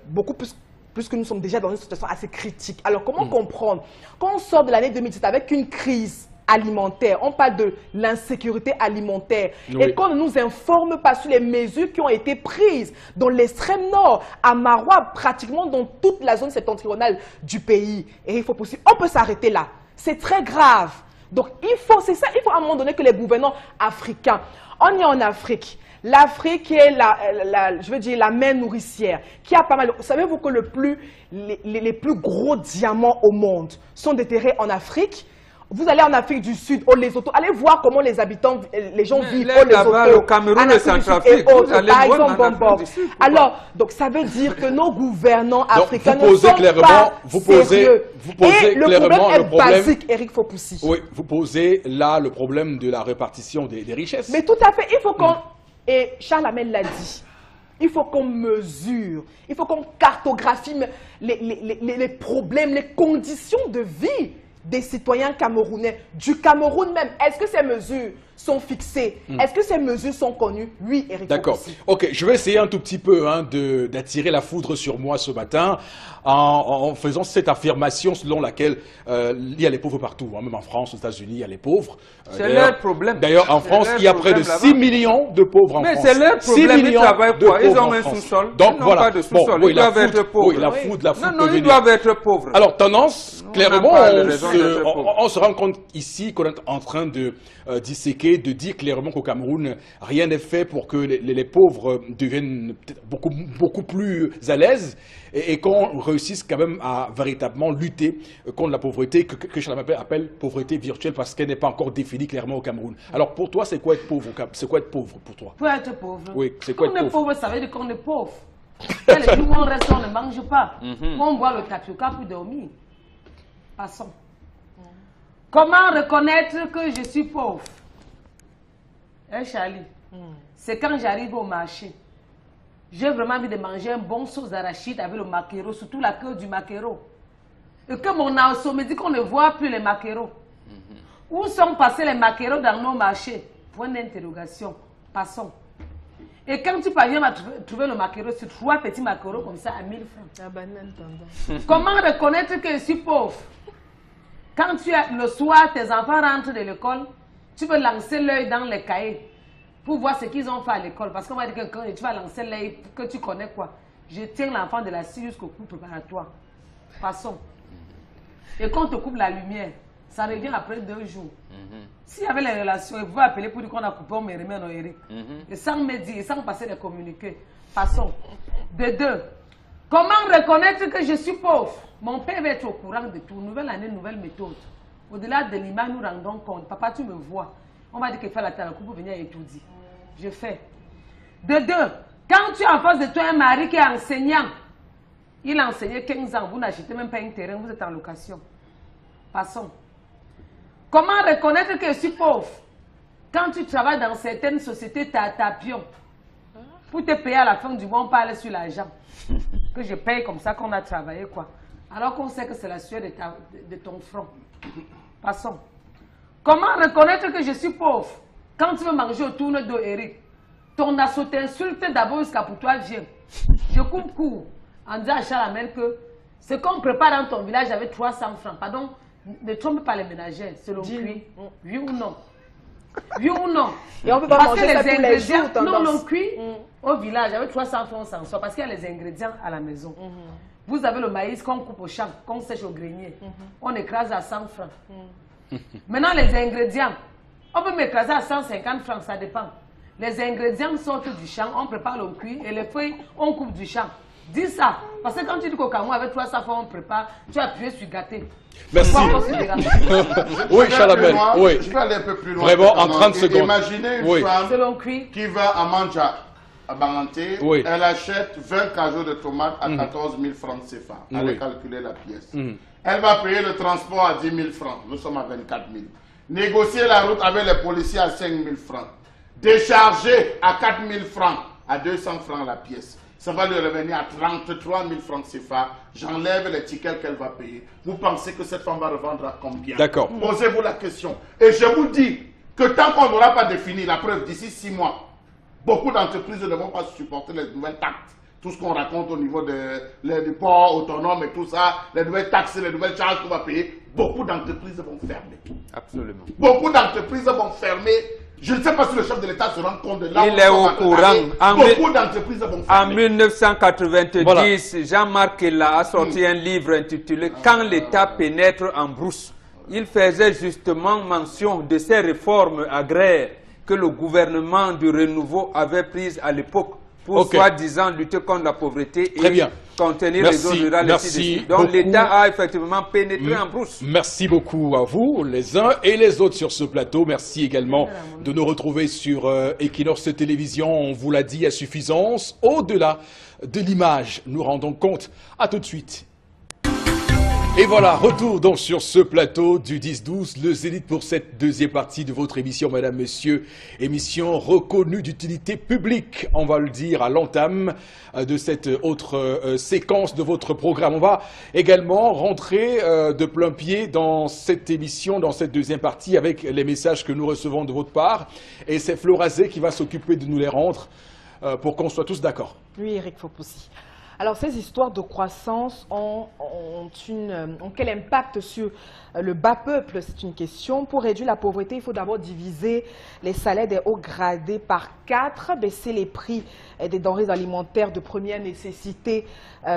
beaucoup plus que nous sommes déjà dans une situation assez critique. Alors, comment comprendre? Quand on sort de l'année 2017 avec une crise alimentaire, on parle de l'insécurité alimentaire, et qu'on ne nous informe pas sur les mesures qui ont été prises dans l'extrême nord, à Maroua, pratiquement dans toute la zone septentrionale du pays. Et il faut possible, on peut s'arrêter là. C'est très grave. Donc, c'est ça, il faut à un moment donné que les gouvernants africains, on est en Afrique. L'Afrique est la mère nourricière, qui a pas mal. Savez-vous que les plus gros diamants au monde sont déterrés en Afrique? Vous allez en Afrique du Sud, au Lesotho, allez voir comment les habitants, les gens vivent au là-bas, Lesotho, au Cameroun, en le Afrique du Sud Centrafrique, et autres, vous allez par voir exemple, en Afrique Bombor. du Sud, pourquoi? Alors, donc ça veut dire que nos gouvernants africains vous posez ne sont clairement, pas vous posez sérieux. clairement Et le problème le est problème. basique, Eric Fopoussi. Oui, vous posez là le problème de la répartition des richesses. Mais tout à fait, il faut qu'on, et Charles Hamel l'a dit, il faut qu'on mesure, il faut qu'on cartographie les problèmes, les conditions de vie des citoyens camerounais, du Cameroun même. Est-ce que ces mesures sont fixées? Est-ce que ces mesures sont connues? Oui, Eric. D'accord. Ok, je vais essayer un tout petit peu d'attirer la foudre sur moi ce matin en faisant cette affirmation selon laquelle il y a les pauvres partout, même en France, aux États-Unis, il y a les pauvres. C'est leur problème. D'ailleurs, en France, il y a près de 6 millions de pauvres en France. Mais c'est leur problème, ils travaillent quoi? Ils ont un sous-sol. Donc ils voilà. Pas de sous-sol. Bon, oui, ils doivent être pauvres. Oui, la foudre Non, ils doivent être pauvres. Alors, tendance, clairement, on se rend compte ici qu'on est en train de disséquer, de dire clairement qu'au Cameroun, rien n'est fait pour que les pauvres deviennent beaucoup plus à l'aise et qu'on réussisse quand même à véritablement lutter contre la pauvreté que Charles appelle pauvreté virtuelle parce qu'elle n'est pas encore définie clairement au Cameroun. Alors pour toi, c'est quoi être pauvre? C'est quoi être pauvre pour toi? Pour être pauvre. Oui, c'est quoi être pauvre? Pauvre, ça veut dire qu'on est pauvre. Les jours où on reste, on ne mange pas. On boit le tapioca pour dormir. Passons. Comment reconnaître que je suis pauvre? Hein, Charlie? C'est quand j'arrive au marché. J'ai vraiment envie de manger un bon sauce d'arachide avec le maquereau, surtout la queue du maquereau. Et que mon assaut me dit qu'on ne voit plus les maquereaux. Où sont passés les maquereaux dans nos marchés? Point d'interrogation. Passons. Et quand tu parviens à trouver le maquereau, c'est 3 petits maquereaux comme ça à 1000 francs. La banane tendance. Comment reconnaître que je suis pauvre? Quand le soir, tes enfants rentrent de l'école, tu veux lancer l'œil dans les cahiers pour voir ce qu'ils ont fait à l'école. Parce qu'on va dire que quand tu vas lancer l'œil, que tu connais quoi. Je tiens l'enfant de la scie jusqu'au cours préparatoire. Passons. Et quand on te coupe la lumière, ça revient après 2 jours. S'il y avait les relations, ils pouvaient appeler pour dire qu'on a coupé, on me remet nos Eric. Et sans me dire, sans passer les communiqués. Passons. De 2. Comment reconnaître que je suis pauvre? Mon père va être au courant de tout. Nouvelle année, nouvelle méthode. Au-delà de l'image, nous rendons compte. Papa, tu me vois. On m'a dit qu'il fait la coupe pour venir étudier. Je fais. De 2. Quand tu as en face de toi un mari qui est enseignant, il a enseigné 15 ans, vous n'achetez même pas un terrain, vous êtes en location. Passons. Comment reconnaître que je suis pauvre? Quand tu travailles dans certaines sociétés, tu as ta pion. Pour te payer à la fin du mois, on parle sur l'argent. Que je paye comme ça qu'on a travaillé, quoi. Alors qu'on sait que c'est la sueur de ton front. Passons. Comment reconnaître que je suis pauvre? Quand tu veux manger au tourne d'eau, Eric, ton assaut t'insulte d'abord jusqu'à pour toi vient. Je coupe court en disant à Charles Hamel que ce qu'on prépare dans ton village avec 300 francs. Pardon, ne trompe pas les ménagères, selon cuit. Oui ou non? Oui ou non? Et on peut pas manger ça tous les jours, non, non, cuit au village avec 300 francs, on s'en sort parce qu'il y a les ingrédients à la maison. Vous avez le maïs qu'on coupe au champ, qu'on sèche au grenier. On écrase à 100 francs. Maintenant, les ingrédients, on peut m'écraser à 150 francs, ça dépend. Les ingrédients sortent du champ, on prépare le cuit et les feuilles, on coupe du champ. Dis ça, parce que quand tu dis qu'au Cameroun, avec 300 francs, on prépare, tu as appuyé sur gâté. Merci. Oui, Charles Hamel, oui. Je vais aller un peu plus loin. Vraiment, en 30 secondes. Imaginez une femme qui va à Manja, à Banganté, elle achète 20 cajots de tomates à 14 000 francs CFA. Elle a calculé la pièce. Elle va payer le transport à 10 000 francs. Nous sommes à 24 000. Négocier la route avec les policiers à 5 000 francs. Décharger à 4 000 francs, à 200 francs la pièce. Ça va lui revenir à 33 000 francs CFA. J'enlève les tickets qu'elle va payer. Vous pensez que cette femme va revendre à combien? D'accord. Posez-vous la question. Et je vous dis que tant qu'on n'aura pas défini la preuve d'ici 6 mois, beaucoup d'entreprises ne vont pas supporter les nouvelles taxes. Tout ce qu'on raconte au niveau du port autonome et tout ça, les nouvelles taxes, les nouvelles charges qu'on va payer, beaucoup d'entreprises vont fermer. Absolument. Beaucoup d'entreprises vont fermer. Je ne sais pas si le chef de l'État se rend compte de là. Il est au courant. Beaucoup d'entreprises vont fermer. En 1990, Jean-Marc Ella a sorti un livre intitulé « Quand l'État pénètre en brousse ». Il faisait justement mention de ces réformes agraires que le gouvernement du renouveau avait prises à l'époque pour soi-disant lutter contre la pauvreté et contenir les zones rurales. Donc l'État a effectivement pénétré en brousse. Merci beaucoup à vous, les uns et les autres sur ce plateau. Merci également de nous retrouver sur Equinox Télévision. On vous l'a dit à suffisance. Au-delà de l'image, nous rendons compte. À tout de suite. Et voilà, retour donc sur ce plateau du 10-12, le Zénith pour cette deuxième partie de votre émission, madame, monsieur, émission reconnue d'utilité publique, on va le dire à l'entame de cette autre séquence de votre programme. On va également rentrer de plein pied dans cette émission, dans cette deuxième partie, avec les messages que nous recevons de votre part. Et c'est Florazé qui va s'occuper de nous les rendre pour qu'on soit tous d'accord. Oui, Eric Fopoussi. Alors, ces histoires de croissance ont quel impact sur le bas peuple? C'est une question. Pour réduire la pauvreté, il faut d'abord diviser les salaires des hauts gradés par 4, baisser les prix des denrées alimentaires de première nécessité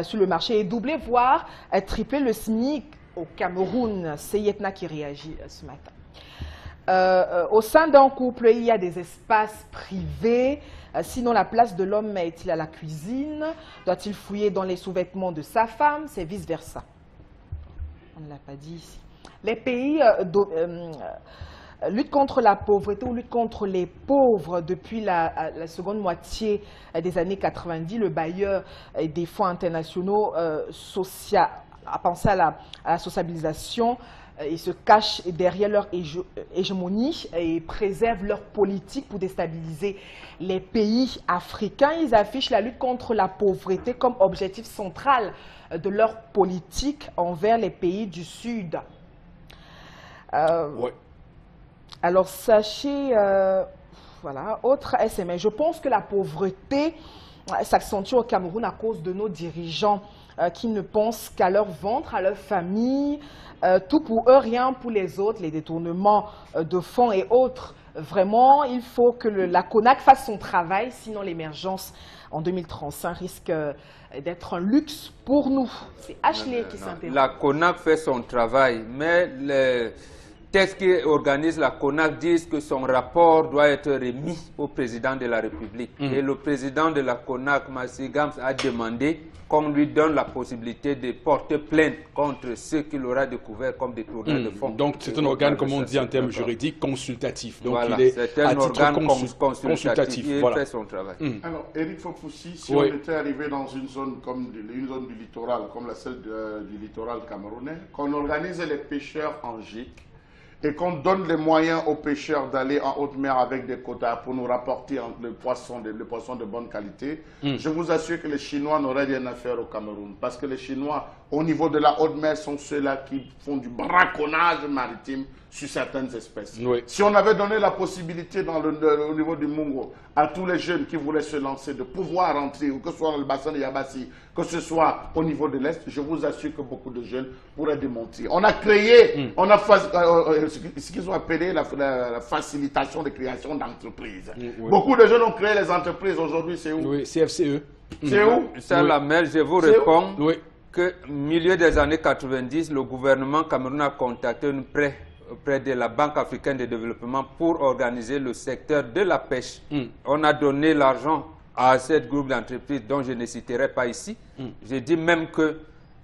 sur le marché et doubler, voire tripler le SMIC au Cameroun. C'est Yetna qui réagit ce matin. Au sein d'un couple, il y a des espaces privés. Sinon, la place de l'homme est-il à la cuisine? Doit-il fouiller dans les sous-vêtements de sa femme? C'est vice-versa. On ne l'a pas dit ici. Les pays luttent contre la pauvreté ou luttent contre les pauvres depuis la seconde moitié des années 90. Le bailleur des fonds internationaux a pensé à la sociabilisation. Ils se cachent derrière leur hégémonie et préservent leur politique pour déstabiliser les pays africains. Ils affichent la lutte contre la pauvreté comme objectif central de leur politique envers les pays du Sud. Alors, sachez, voilà, autre SMS. Je pense que la pauvreté s'accentue au Cameroun à cause de nos dirigeants qui ne pensent qu'à leur ventre, à leur famille, tout pour eux, rien pour les autres, les détournements de fonds et autres. Vraiment, il faut que la CONAC fasse son travail, sinon l'émergence en 2035 risque d'être un luxe pour nous. C'est Ashley qui s'interroge. La CONAC fait son travail, mais les textes qui organisent la CONAC disent que son rapport doit être remis au président de la République. Et le président de la CONAC, Massi Gams, a demandé qu'on lui donne la possibilité de porter plainte contre ceux qu'il aura découvert comme détourneurs de fonds. Donc c'est un organe, comme on dit en termes juridiques, consultatif. Donc voilà, il est un organe consultatif. Il fait son travail. Alors, Eric Fopoussi, si on était arrivé dans une zone comme une zone du littoral, comme celle du littoral camerounais, qu'on organise les pêcheurs en gîte, et qu'on donne les moyens aux pêcheurs d'aller en haute mer avec des quotas pour nous rapporter le poisson de bonne qualité, je vous assure que les Chinois n'auraient rien à faire au Cameroun. Parce que les Chinois, au niveau de la haute mer, sont ceux-là qui font du braconnage maritime sur certaines espèces. Si on avait donné la possibilité au niveau du Mungo à tous les jeunes qui voulaient se lancer de pouvoir rentrer, ou que ce soit dans le bassin de Yabassi, que ce soit au niveau de l'Est, je vous assure que beaucoup de jeunes pourraient démentir. On a créé, ce qu'ils ont appelé la facilitation de création d'entreprises. Beaucoup de jeunes ont créé les entreprises. Aujourd'hui, c'est où? Oui, CFCE. C'est où? Ça, la mail, je vous réponds que milieu des années 90, le gouvernement camerounais a contacté auprès de la Banque africaine de développement pour organiser le secteur de la pêche. On a donné l'argent à ce groupe d'entreprises dont je ne citerai pas ici. J'ai dit même que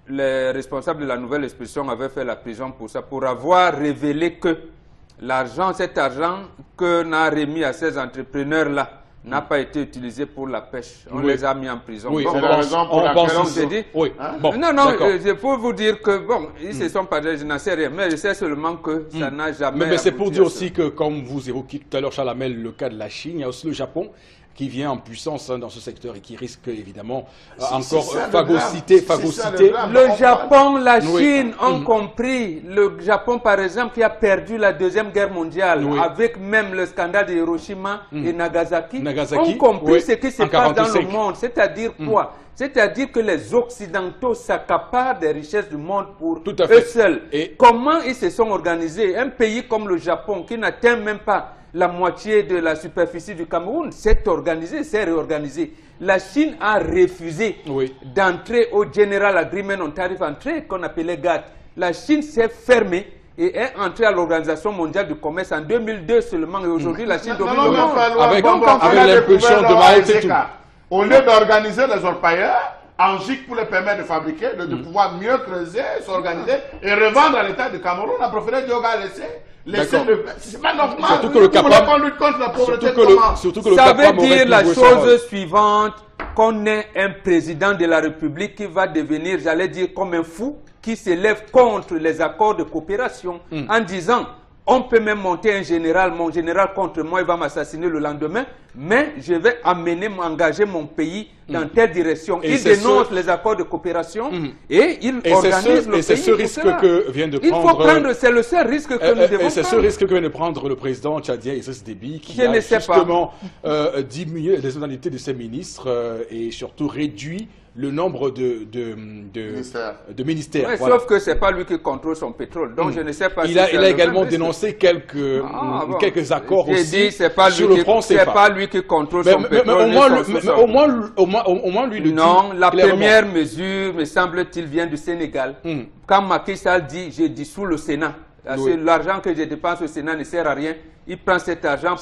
les responsables de la nouvelle expulsion avaient fait la prison pour ça, pour avoir révélé que cet argent qu'on a remis à ces entrepreneurs-là n'a pas été utilisé pour la pêche. On les a mis en prison. Oui, c'est la raison pour laquelle on s'est dit... je peux vous dire que, bon, ils se sont partagés, je n'en sais rien, mais je sais seulement que ça n'a jamais... Mais c'est pour dire aussi que, comme vous évoquiez tout à l'heure, Chalamel, le cas de la Chine, il y a aussi le Japon qui vient en puissance dans ce secteur et qui risque évidemment encore phagocyter. Le Japon, la Chine ont compris. Le Japon, par exemple, qui a perdu la Deuxième Guerre mondiale, avec même le scandale de Hiroshima et Nagasaki, ont compris ce qui se passe dans le monde. C'est-à-dire quoi? C'est-à-dire que les Occidentaux s'accaparent des richesses du monde pour eux seuls. Et comment ils se sont organisés? Un pays comme le Japon, qui n'atteint même pas la moitié de la superficie du Cameroun, s'est organisé, s'est réorganisé. La Chine a refusé d'entrer au General Agreement on Tariff on Trade, qu'on appelait GATT. La Chine s'est fermée et est entrée à l'Organisation mondiale du commerce en 2002 seulement. Et aujourd'hui, la Chine domine le monde. Avec l'impulsion de Mao Tse-tung. au lieu d'organiser les orpailleurs en gigue pour les permettre de fabriquer, de pouvoir mieux creuser, s'organiser et revendre à l'État du Cameroun, on a préféré dire, laissez le... C'est pas normal. Surtout que le CAPAM... qu'on lutte contre la pauvreté, ça veut dire la chose suivante, qu'on ait un président de la République qui va devenir, j'allais dire, comme un fou, qui s'élève contre les accords de coopération en disant... On peut même monter un général, mon général contre moi, il va m'assassiner le lendemain, mais je vais engager mon pays dans telle direction. Il dénonce les accords de coopération et il organise le pays. Et c'est ce risque que vient de prendre... Il faut prendre, c'est le seul risque que nous devons prendre. Et c'est ce risque que vient de prendre le président tchadien Idriss Déby, qui a justement diminué les modalités de ses ministres et surtout réduit le nombre de ministères. Ouais, voilà. Sauf que ce n'est pas lui qui contrôle son pétrole. Donc je ne sais pas il a également dénoncé quelques accords aussi sur le front CFA. Ce n'est pas lui qui contrôle son pétrole. Au moins lui le dit. Non, la première mesure, me semble-t-il, vient du Sénégal. Quand Macky Sall dit « je dissous le Sénat », l'argent que je dépense au Sénat ne sert à rien. Il prend cet argent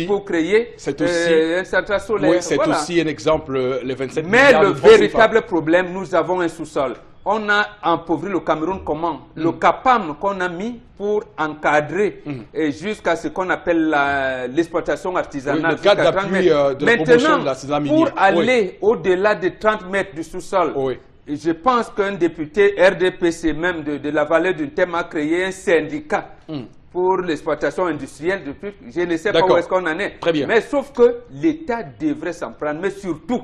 pour créer un central solaire. Oui, c'est aussi un exemple, les 27 Mais le véritable problème, nous avons un sous-sol. On a appauvri le Cameroun comment? Le CAPAM qu'on a mis pour encadrer jusqu'à ce qu'on appelle l'exploitation artisanale. Le cadre d'appui de la promotion de l'artisanat minier. Pour aller au-delà de 30 mètres du sous-sol, je pense qu'un député RDPC même de la vallée du Thème a créé un syndicat pour l'exploitation industrielle. Je ne sais pas où est-ce qu'on en est. Très bien. Mais sauf que l'État devrait s'en prendre, mais surtout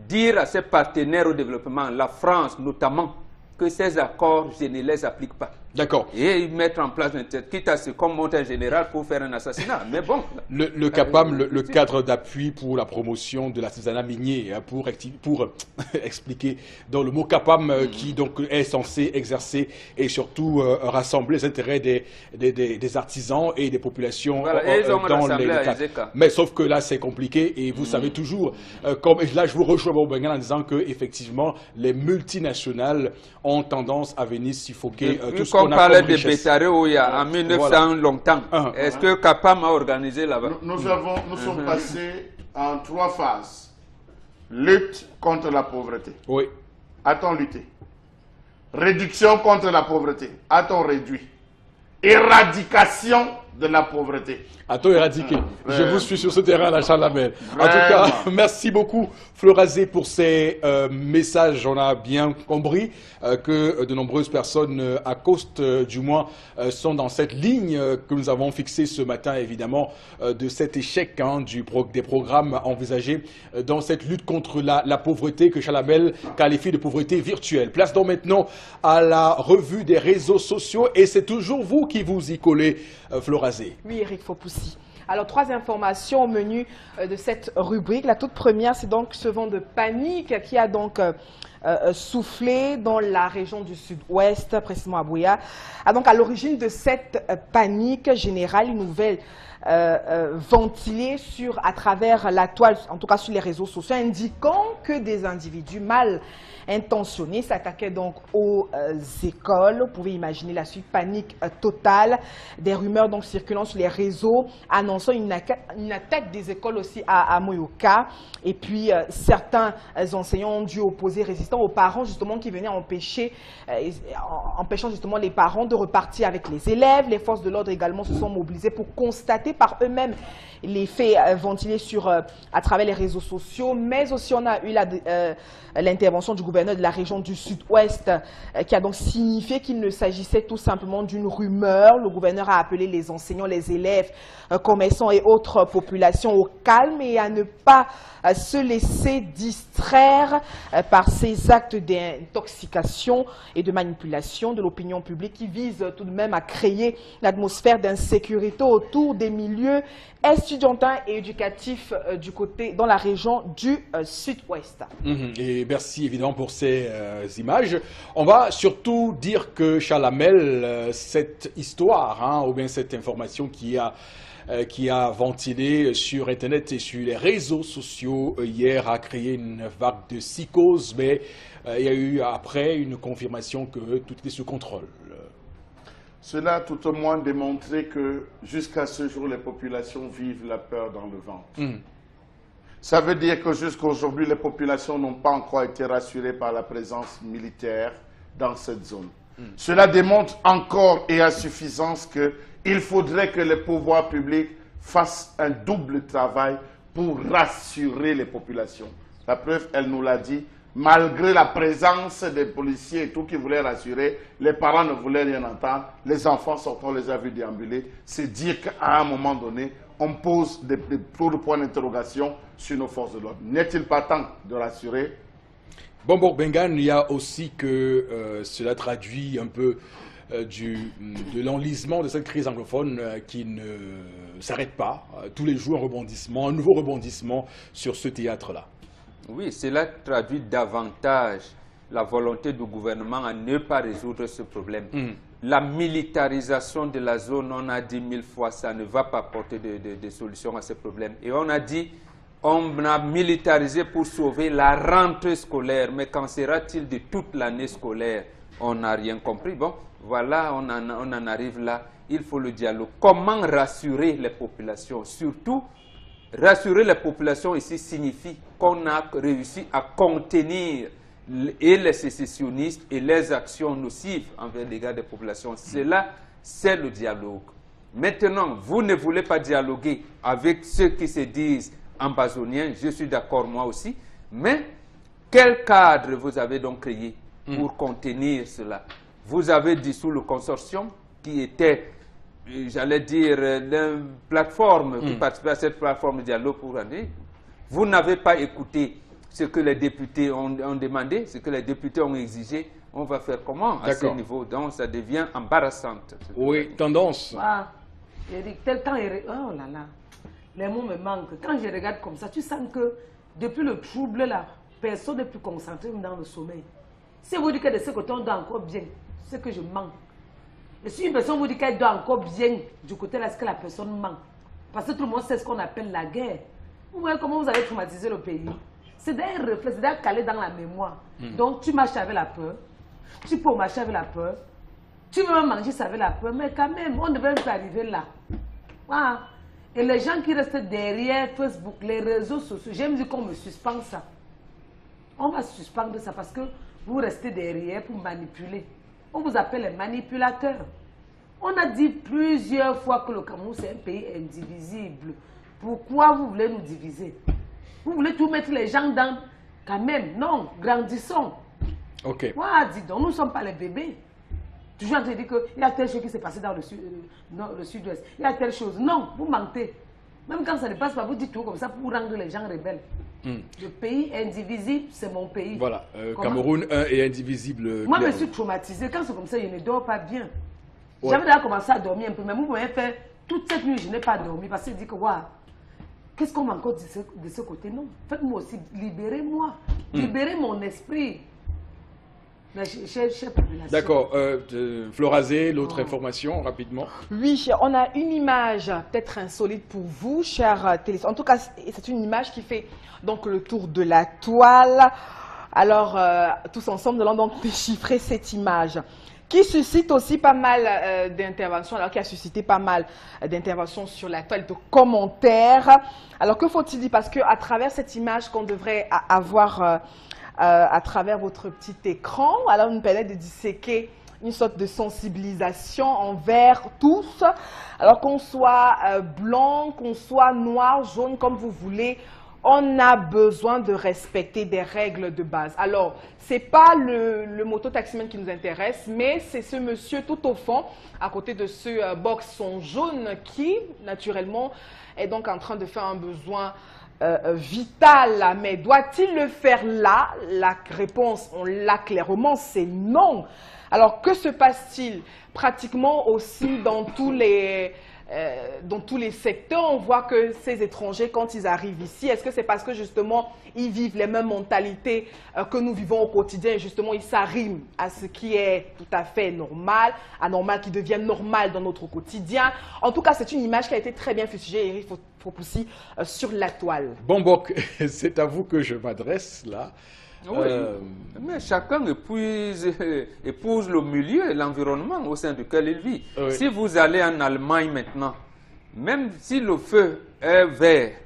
dire à ses partenaires au développement, la France notamment, que ces accords, je ne les applique pas. D'accord. Et mettre en place, quitte à ce qu'on monte un général pour faire un assassinat. Mais bon. Le CAPAM, le cadre d'appui pour la promotion de l'artisanat minier, pour expliquer dans le mot CAPAM qui donc est censé exercer et surtout rassembler les intérêts des artisans et des populations dans les cadres. Mais sauf que là c'est compliqué et vous savez toujours, là je vous rejoins au Bengal en disant que effectivement les multinationales ont tendance à venir suffoquer tout ce qu'on a parlait de Bétaré en 1900 longtemps. Est-ce que CAPAM a organisé là-bas? Nous sommes passés en 3 phases. Lutte contre la pauvreté. Oui. A-t-on lutté? Réduction contre la pauvreté. A-t-on réduit? Éradication de la pauvreté. A-t-on éradiqué? Je vous suis sur ce terrain, la Chalamel. En tout cas, merci beaucoup, Florazé, pour ces messages. On a bien compris que de nombreuses personnes accostent, du moins, sont dans cette ligne que nous avons fixée ce matin, évidemment, de cet échec des programmes envisagés dans cette lutte contre la pauvreté que Chalamel qualifie de pauvreté virtuelle. Place donc maintenant à la revue des réseaux sociaux et c'est toujours vous qui vous y collez, Florazé. Oui, Eric Fopoussi. Alors, 3 informations au menu de cette rubrique. La toute première, c'est donc ce vent de panique qui a donc soufflé dans la région du sud-ouest, précisément à Buea. Donc, à l'origine de cette panique générale, une nouvelle ventilée à travers la toile, en tout cas sur les réseaux sociaux, indiquant que des individus mal intentionnés s'attaquaient donc aux écoles. Vous pouvez imaginer la suite, panique totale, des rumeurs donc circulant sur les réseaux annonçant une attaque des écoles aussi à Moyoka. Et puis certains enseignants ont dû opposer résistants aux parents justement qui venaient empêchant justement les parents de repartir avec les élèves. Les forces de l'ordre également se sont mobilisées pour constater par eux-mêmes les faits ventilés à travers les réseaux sociaux, mais aussi on a eu l'intervention du gouverneur de la région du sud-ouest qui a donc signifié qu'il ne s'agissait tout simplement d'une rumeur. Le gouverneur a appelé les enseignants, les élèves, commerçants et autres populations au calme et à ne pas se laisser distraire par ces actes d'intoxication et de manipulation de l'opinion publique qui visent tout de même à créer l'atmosphère d'insécurité autour des milieux estudiantins et éducatifs dans la région du sud-ouest. Et merci évidemment pour ces images. On va surtout dire que Chalamel, cette histoire, ou bien cette information qui a ventilé sur Internet et sur les réseaux sociaux hier a créé une vague de psychose, mais il y a eu après une confirmation que tout était sous contrôle. Cela a tout au moins démontré que jusqu'à ce jour, les populations vivent la peur dans le ventre. Ça veut dire que jusqu'à aujourd'hui, les populations n'ont pas encore été rassurées par la présence militaire dans cette zone. Cela démontre encore et à suffisance qu'il faudrait que les pouvoirs publics fassent un double travail pour rassurer les populations. La preuve, elle nous l'a dit, malgré la présence des policiers et tout qui voulaient rassurer, les parents ne voulaient rien entendre, les enfants sortant les a vus déambuler. C'est dire qu'à un moment donné, on pose des points d'interrogation sur nos forces de l'ordre. N'est-il pas temps de rassurer? Bon, Bengan, il y a aussi que cela traduit un peu de l'enlisement de cette crise anglophone qui ne s'arrête pas. Tous les jours, un nouveau rebondissement sur ce théâtre-là. Oui, cela traduit davantage la volonté du gouvernement à ne pas résoudre ce problème. La militarisation de la zone, on a dit 1000 fois, ça ne va pas apporter de solution à ce problème. Et on a dit, on a militarisé pour sauver la rentrée scolaire. Mais qu'en sera-t-il de toute l'année scolaire? On n'a rien compris. Bon, voilà, on en arrive là. Il faut le dialogue. Comment rassurer les populations? Surtout, rassurer les populations ici signifie qu'on a réussi à contenir et les sécessionnistes et les actions nocives envers l'égard des populations. Cela, c'est le dialogue. Maintenant, vous ne voulez pas dialoguer avec ceux qui se disent ambazoniens, je suis d'accord moi aussi, mais quel cadre vous avez donc créé pour contenir cela? Vous avez dissous le consortium qui était, j'allais dire, la plateforme qui participait à cette plateforme de dialogue pour année. Vous n'avez pas écouté ce que les députés ont demandé, ce que les députés ont exigé. On va faire comment à ce niveau? Donc ça devient embarrassant. Oui, tendance. Ah, Eric, tel temps, Eric, oh là là, les mots me manquent. Quand je regarde comme ça, tu sens que depuis le trouble là, personne n'est plus concentré dans le sommeil. Si vous dites que de ce côté on doit encore bien, c'est que je manque. Et si une personne vous dit qu'elle doit encore bien du côté là, c'est que la personne manque. Parce que tout le monde sait ce qu'on appelle la guerre. Vous voyez comment vous avez traumatisé le pays? C'est d'un réflexe, c'est d'un calé dans la mémoire. Donc tu marches avec la peur, tu peux marcher avec la peur, tu veux manger ça avec la peur, mais quand même, on devait plus arriver là. Voilà. Et les gens qui restent derrière Facebook, les réseaux sociaux, j'aime dire qu'on me suspend ça. On va suspendre ça parce que vous restez derrière pour manipuler. On vous appelle les manipulateurs. On a dit plusieurs fois que le Cameroun, c'est un pays indivisible. Pourquoi vous voulez nous diviser? Vous voulez tout mettre les gens dans... Quand même, non, grandissons. Ok. Voilà, dis donc, nous ne sommes pas les bébés. Toujours en train de dire qu'il y a telle chose qui s'est passée dans le sud-ouest. Il y a telle chose. Non, vous mentez. Même quand ça ne passe pas, vous dites tout comme ça pour rendre les gens rebelles. Le pays indivisible, c'est mon pays. Voilà, Cameroun, un et indivisible. Moi, je me suis traumatisée. Quand c'est comme ça, je ne dors pas bien. Ouais. J'avais déjà commencé à dormir un peu, mais vous m'avez fait toute cette nuit, je n'ai pas dormi parce que je dis que, waouh, qu'est-ce qu'on m'a encore dit de ce côté? Non, faites-moi aussi, libérez-moi, libérez mon esprit. D'accord. Florazé, l'autre information, rapidement. Oui, on a une image peut-être insolite pour vous, chers téléspectateurs. En tout cas, c'est une image qui fait donc le tour de la toile. Alors, tous ensemble, nous allons donc déchiffrer cette image qui suscite aussi pas mal d'interventions, alors qui a suscité pas mal d'interventions sur la toile, de commentaires. Alors, que faut-il dire? Parce qu'à travers cette image qu'on devrait avoir à travers votre petit écran, alors nous permet de disséquer une sorte de sensibilisation envers tous, alors qu'on soit blanc, qu'on soit noir, jaune, comme vous voulez. On a besoin de respecter des règles de base. Alors, ce n'est pas le moto-taximan qui nous intéresse, mais c'est ce monsieur tout au fond, à côté de ce boxon jaune qui, naturellement, est donc en train de faire un besoin vital. Mais doit-il le faire là? La réponse, on l'a clairement, c'est non. Alors, que se passe-t-il? Pratiquement aussi dans tous les secteurs, on voit que ces étrangers, quand ils arrivent ici, est-ce que c'est parce que justement, ils vivent les mêmes mentalités que nous vivons au quotidien et justement, ils s'arriment à ce qui est tout à fait normal, anormal, qui devient normal dans notre quotidien. En tout cas, c'est une image qui a été très bien fustigée, Eric Fopoussi, sur la toile. Bon, Bok, c'est à vous que je m'adresse là. Oui, mais chacun épouse le milieu et l'environnement au sein duquel il vit. Oui. Si vous allez en Allemagne maintenant, même si le feu est vert,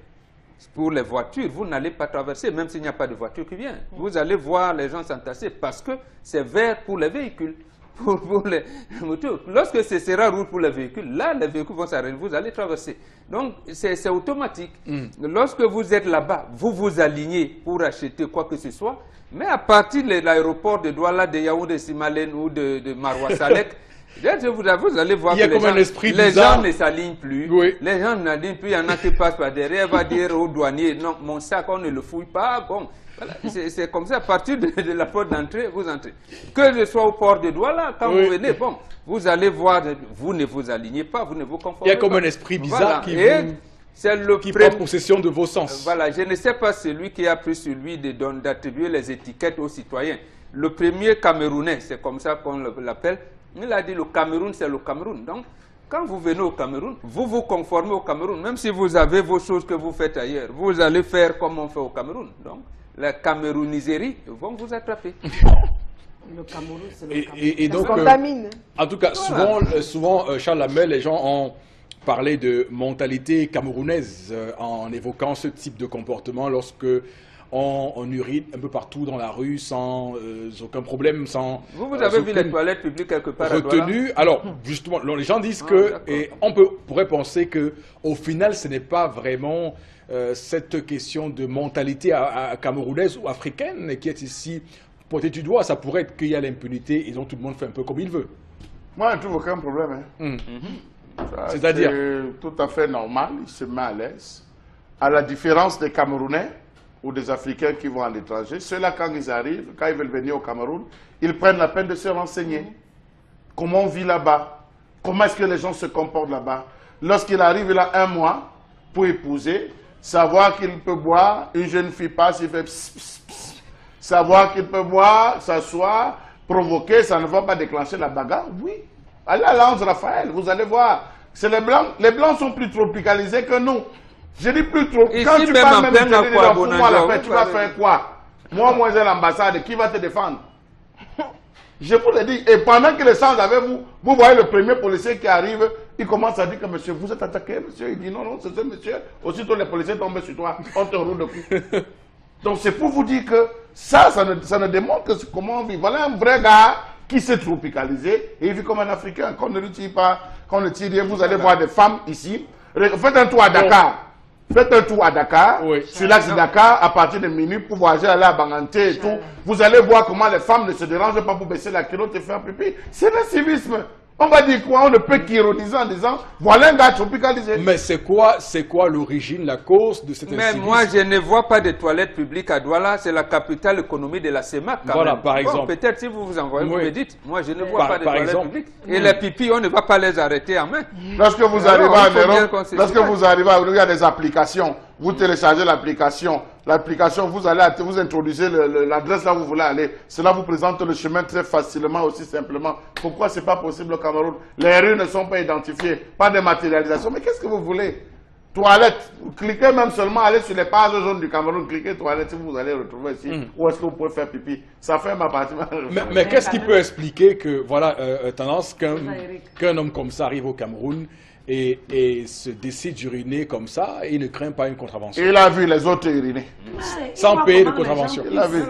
pour les voitures, vous n'allez pas traverser, même s'il n'y a pas de voiture qui vient. Vous allez voir les gens s'entasser parce que c'est vert pour les véhicules. Pour les motos. Lorsque ce sera rouge pour les véhicules, là, les véhicules vont s'arrêter, vous allez traverser. Donc, c'est automatique. Lorsque vous êtes là-bas, vous vous alignez pour acheter quoi que ce soit, mais à partir de l'aéroport de Douala, de Yaoundé, Simalène ou de Maroua Salek, vous allez voir que les gens ne s'alignent plus. Oui. Les gens n'alignent plus. Il y en a qui passent par derrière, va dire au douanier, non, mon sac, on ne le fouille pas. Bon, voilà. C'est comme ça, à partir de la porte d'entrée, vous entrez. Que ce soit au port de Douala, quand vous venez, bon, vous allez voir, vous ne vous alignez pas, vous ne vous conformez pas. Il y a comme un esprit bizarre qui prend possession de vos sens. Voilà, je ne sais pas celui qui a pris celui d'attribuer les étiquettes aux citoyens. Le premier Camerounais, c'est comme ça qu'on l'appelle, il a dit le Cameroun, c'est le Cameroun. Donc, quand vous venez au Cameroun, vous vous conformez au Cameroun. Même si vous avez vos choses que vous faites ailleurs, vous allez faire comme on fait au Cameroun. Donc, la camerouniserie vont vous attraper. Le Cameroun, c'est le Cameroun. Et donc, contamine. En tout cas, souvent Charles Lamel, les gens ont parlé de mentalité camerounaise en évoquant ce type de comportement lorsque on urine un peu partout dans la rue sans aucun problème, sans... Vous avez vu les toilettes publiques quelque part retenues. Alors, justement, les gens disent et on pourrait penser qu'au final, ce n'est pas vraiment cette question de mentalité camerounaise ou africaine qui est ici pointée du doigt. Ça pourrait être qu'il y a l'impunité et donc tout le monde fait un peu comme il veut. Moi, je ne trouve aucun problème. Hein. C'est-à-dire? C'est tout à fait normal, il se met à l'aise. À la différence des Camerounais ou des Africains qui vont à l'étranger, ceux-là, quand ils arrivent, quand ils veulent venir au Cameroun, ils prennent la peine de se renseigner. Comment on vit là-bas? Comment est-ce que les gens se comportent là-bas? Lorsqu'il arrive, il a 1 mois pour épouser, savoir qu'il peut boire, une jeune fille passe, il fait pss, pss, pss. Savoir qu'il peut boire, s'asseoir, provoquer, ça ne va pas déclencher la bagarre. Oui. Allez à l'Anse Raphaël, vous allez voir. C'est les Blancs. Les Blancs sont plus tropicalisés que nous. Je dis plus trop. Quand tu parles même de moi la fête, tu vas faire quoi? Moi, j'ai l'ambassade, qui va te défendre? Je vous le dis. Et pendant que les gens avec vous, vous voyez le premier policier qui arrive, il commence à dire que monsieur, vous êtes attaqué, monsieur. Il dit non, non, c'est ce monsieur. Aussitôt les policiers tombent sur toi, on te roule de coups. Donc c'est pour vous dire que ça ne démontre que comment on vit. Voilà un vrai gars qui s'est tropicalisé et il vit comme un Africain. Qu'on ne le tire pas, qu'on ne tire rien. Vous allez voir des femmes ici. Faites un tour à Dakar. Faites un tour à Dakar, sur l'axe de Dakar, à partir de minuit, pour voyager, aller à Banganté et tout. Vous allez voir comment les femmes ne se dérangent pas pour baisser la culotte et faire pipi. C'est le civisme. On va dire quoi? On ne peut qu'ironiser en disant, voilà un gars tropicalisé. Mais c'est quoi l'origine, la cause de cet incivisme? Mais moi, je ne vois pas de toilettes publiques à Douala. C'est la capitale économique de la CEMAC. Voilà, par exemple. Peut-être si vous vous envoyez, vous me dites. Moi, je ne vois pas de toilettes publiques. Et les pipis, on ne va pas les arrêter en main. Lorsque vous arrivez à Europe, lorsque vous arrivez à Europe, il y a des applications. Vous téléchargez l'application. L'application, vous introduisez l'adresse là où vous voulez aller. Cela vous présente le chemin très facilement, aussi simplement. Pourquoi ce n'est pas possible au Cameroun? Les rues ne sont pas identifiées, pas de matérialisation. Mais qu'est-ce que vous voulez? Toilettes. Cliquez même seulement, allez sur les pages jaunes du Cameroun, cliquez toilettes, si vous allez retrouver ici. Où est-ce que vous pouvez faire pipi? Ça fait ma partie. Mais qu'est-ce qui peut expliquer que, voilà, tendance qu'un homme comme ça arrive au Cameroun et se décide d'uriner comme ça et ne craint pas une contravention? Il a vu les autres uriner. Sans payer de contravention. Il a vu.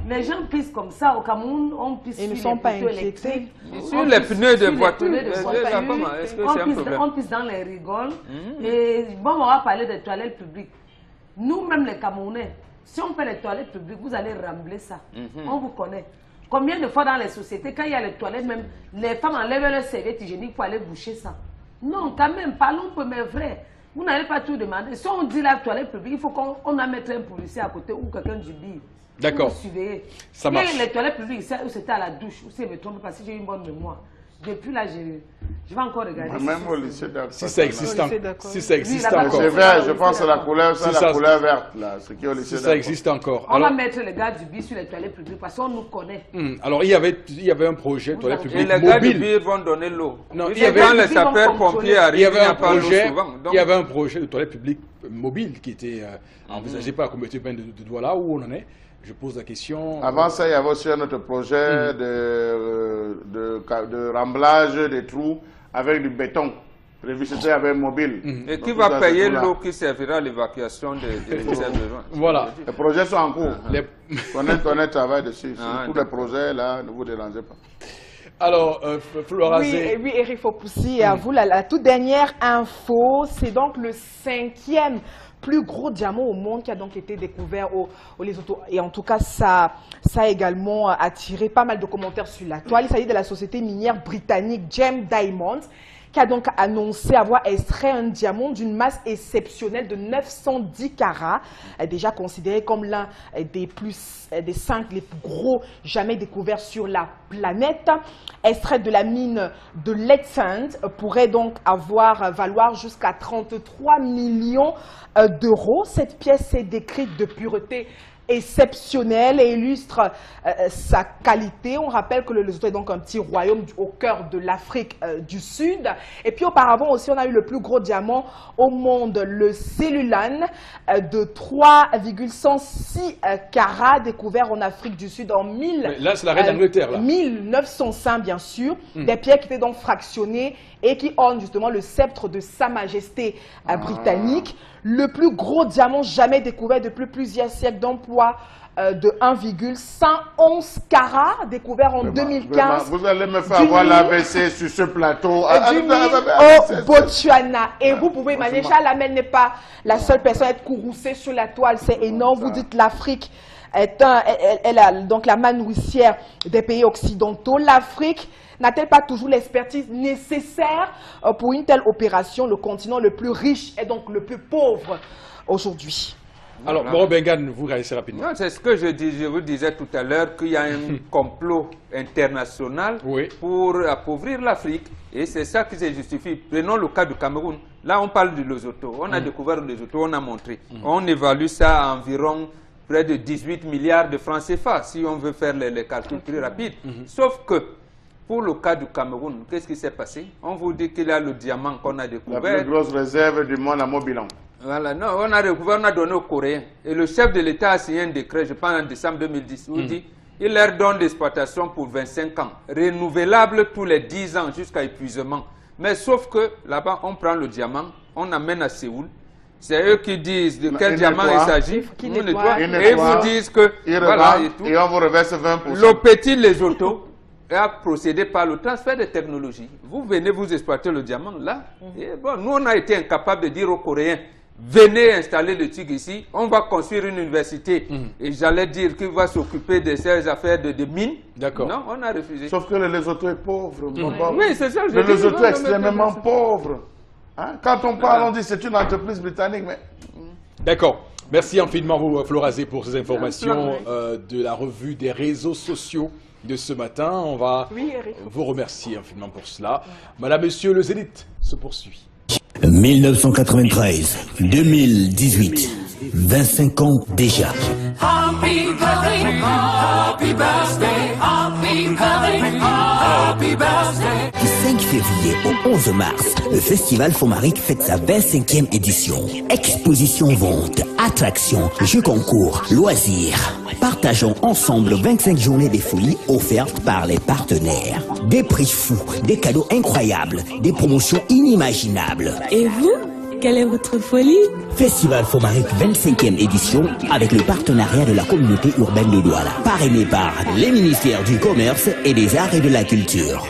Les gens pissent comme ça. Au Cameroun, on pisse sur les pneus électriques. Sur les pneus de voiture. Est-ce que c'est un problème? On pisse dans les rigoles. Et bon, on va parler des toilettes publiques. Nous-mêmes, les Camerounais, si on fait les toilettes publiques, vous allez rambler ça. On vous connaît. Combien de fois dans les sociétés, quand il y a les toilettes, même les femmes enlèvent leurs serviettes hygiéniques pour aller boucher ça? Non, quand même, parlons peu, mais vrai. Vous n'allez pas tout demander. Si on dit la toilette publique, il faut qu'on a mettre un policier à côté ou quelqu'un du BIR. D'accord. Ça marche. Les toilettes publiques, c'était à la douche, ou si je me trompe, parce que j'ai une bonne mémoire. Depuis là, je vais encore regarder. Même au lycée d'accord. Si ça existe encore. Je pense que la couleur, c'est la couleur verte, là. Ce qui est au lycée ça existe encore. On va mettre les gars du BIR sur les toilettes publiques parce qu'on nous connaît. Alors, il y avait un projet de toilette publique mobile. Et les gars du BIR vont donner l'eau. Non, quand les sapeurs-pompiers arrivent, il n'y a pas l'eau souvent. Il y avait un projet de toilette publique mobile qui était envisagé par la communauté urbaine de Douala. Où on en est? Je pose la question. Avant ça, il y avait aussi un autre projet de remblage des trous avec du béton. Prévu, c'était avec mobile. Et Donc, qui tout va ça, payer c'est tout là. l'eau qui servira à l'évacuation des besoins? Voilà. Les projets sont en cours. Les- On travaille dessus. Ah, Tous les projets, là, ne vous dérangez pas. Alors, Flora Oui, Zé, oui, Eric Fopoussi, et à vous, la toute dernière info, c'est donc le 5e plus gros diamant au monde qui a donc été découvert au Lesotho. Et en tout cas, ça a également attiré pas mal de commentaires sur la toile. Il s'agit de la société minière britannique Gem Diamonds, qui a donc annoncé avoir extrait un diamant d'une masse exceptionnelle de 910 carats, déjà considéré comme l'un des 5 les plus gros jamais découverts sur la planète. Extrait de la mine de Letsand pourrait donc valoir jusqu'à 33 millions d'euros. Cette pièce est décrite de pureté exceptionnelle et illustre sa qualité. On rappelle que le Lesotho est donc un petit royaume au cœur de l'Afrique du Sud. Et puis auparavant aussi, on a eu le plus gros diamant au monde, le Cellulan, de 3,106 carats, découvert en Afrique du Sud en là, c'est la reine d'Angleterre, là. 1905, bien sûr. Des pierres qui étaient donc fractionnées et qui ornent justement le sceptre de Sa Majesté britannique. Le plus gros diamant jamais découvert depuis plusieurs siècles d'emploi de 1,111 carats, découvert en 2015. Vous allez me faire avoir l'AVC sur ce plateau. Du Nil au Botswana. Et vous pouvez imaginer, Charles Lamel n'est pas la seule personne à être courroucée sur la toile. C'est énorme. Vous dites l'Afrique est elle a donc la main nourricière des pays occidentaux. L'Afrique n'a-t-elle pas toujours l'expertise nécessaire pour une telle opération? Le continent le plus riche est donc le plus pauvre aujourd'hui. alors, Moro Bengan, vous réagissez rapidement. Non, c'est ce que je vous disais tout à l'heure, qu'il y a un complot international pour appauvrir l'Afrique. Et c'est ça qui se justifie. Prenons le cas du Cameroun. Là, on parle du Lesotho. On a découvert le Lesotho, on a montré. On évalue ça à environ près de 18 milliards de francs CFA, si on veut faire les calculs plus rapides. Sauf que, pour le cas du Cameroun, qu'est-ce qui s'est passé? On vous dit qu'il y a le diamant qu'on a découvert. La plus grosse réserve du monde à Mobilan. Voilà, non, on a découvert, on a donné aux Coréens. Et le chef de l'État a signé un décret, je pense en décembre 2010, où il dit il leur donne d'exploitation pour 25 ans, renouvelable tous les 10 ans jusqu'à épuisement. Mais sauf que là-bas, on prend le diamant, on amène à Séoul. C'est eux qui disent de quel diamant il s'agit. Et ils vous disent que voilà et tout. Et on vous reverse 20%. Le petit Lesotho a procédé par le transfert de technologies. Vous venez vous exploiter le diamant là. Et bon, nous, on a été incapables de dire aux Coréens, venez installer le TIG ici, on va construire une université. Et j'allais dire qu'il va s'occuper de ces affaires de mines. D'accord. Non, on a refusé. Sauf que le Lesotho est pauvre. Oui, c'est ça. Le Lesotho est extrêmement pauvre. Hein? Quand on parle, on dit c'est une entreprise britannique, mais... D'accord. Merci infiniment, vous, Flora Zé, pour ces informations de la revue des réseaux sociaux de ce matin. On va vous remercier infiniment pour cela. Madame, Monsieur, le Zénith se poursuit. 1993, 2018, 25 ans déjà. Happy birthday, happy birthday, happy birthday, happy birthday. Du 5 février au 11 mars, le Festival Fomaric fête sa 25e édition. Exposition, vente, attractions, jeux concours, loisirs. Partageons ensemble 25 journées des folies offertes par les partenaires. Des prix fous, des cadeaux incroyables, des promotions inimaginables. Et vous, quelle est votre folie? Festival Fomaric 25e édition avec le partenariat de la communauté urbaine de Douala. Parrainé par les ministères du Commerce et des Arts et de la Culture.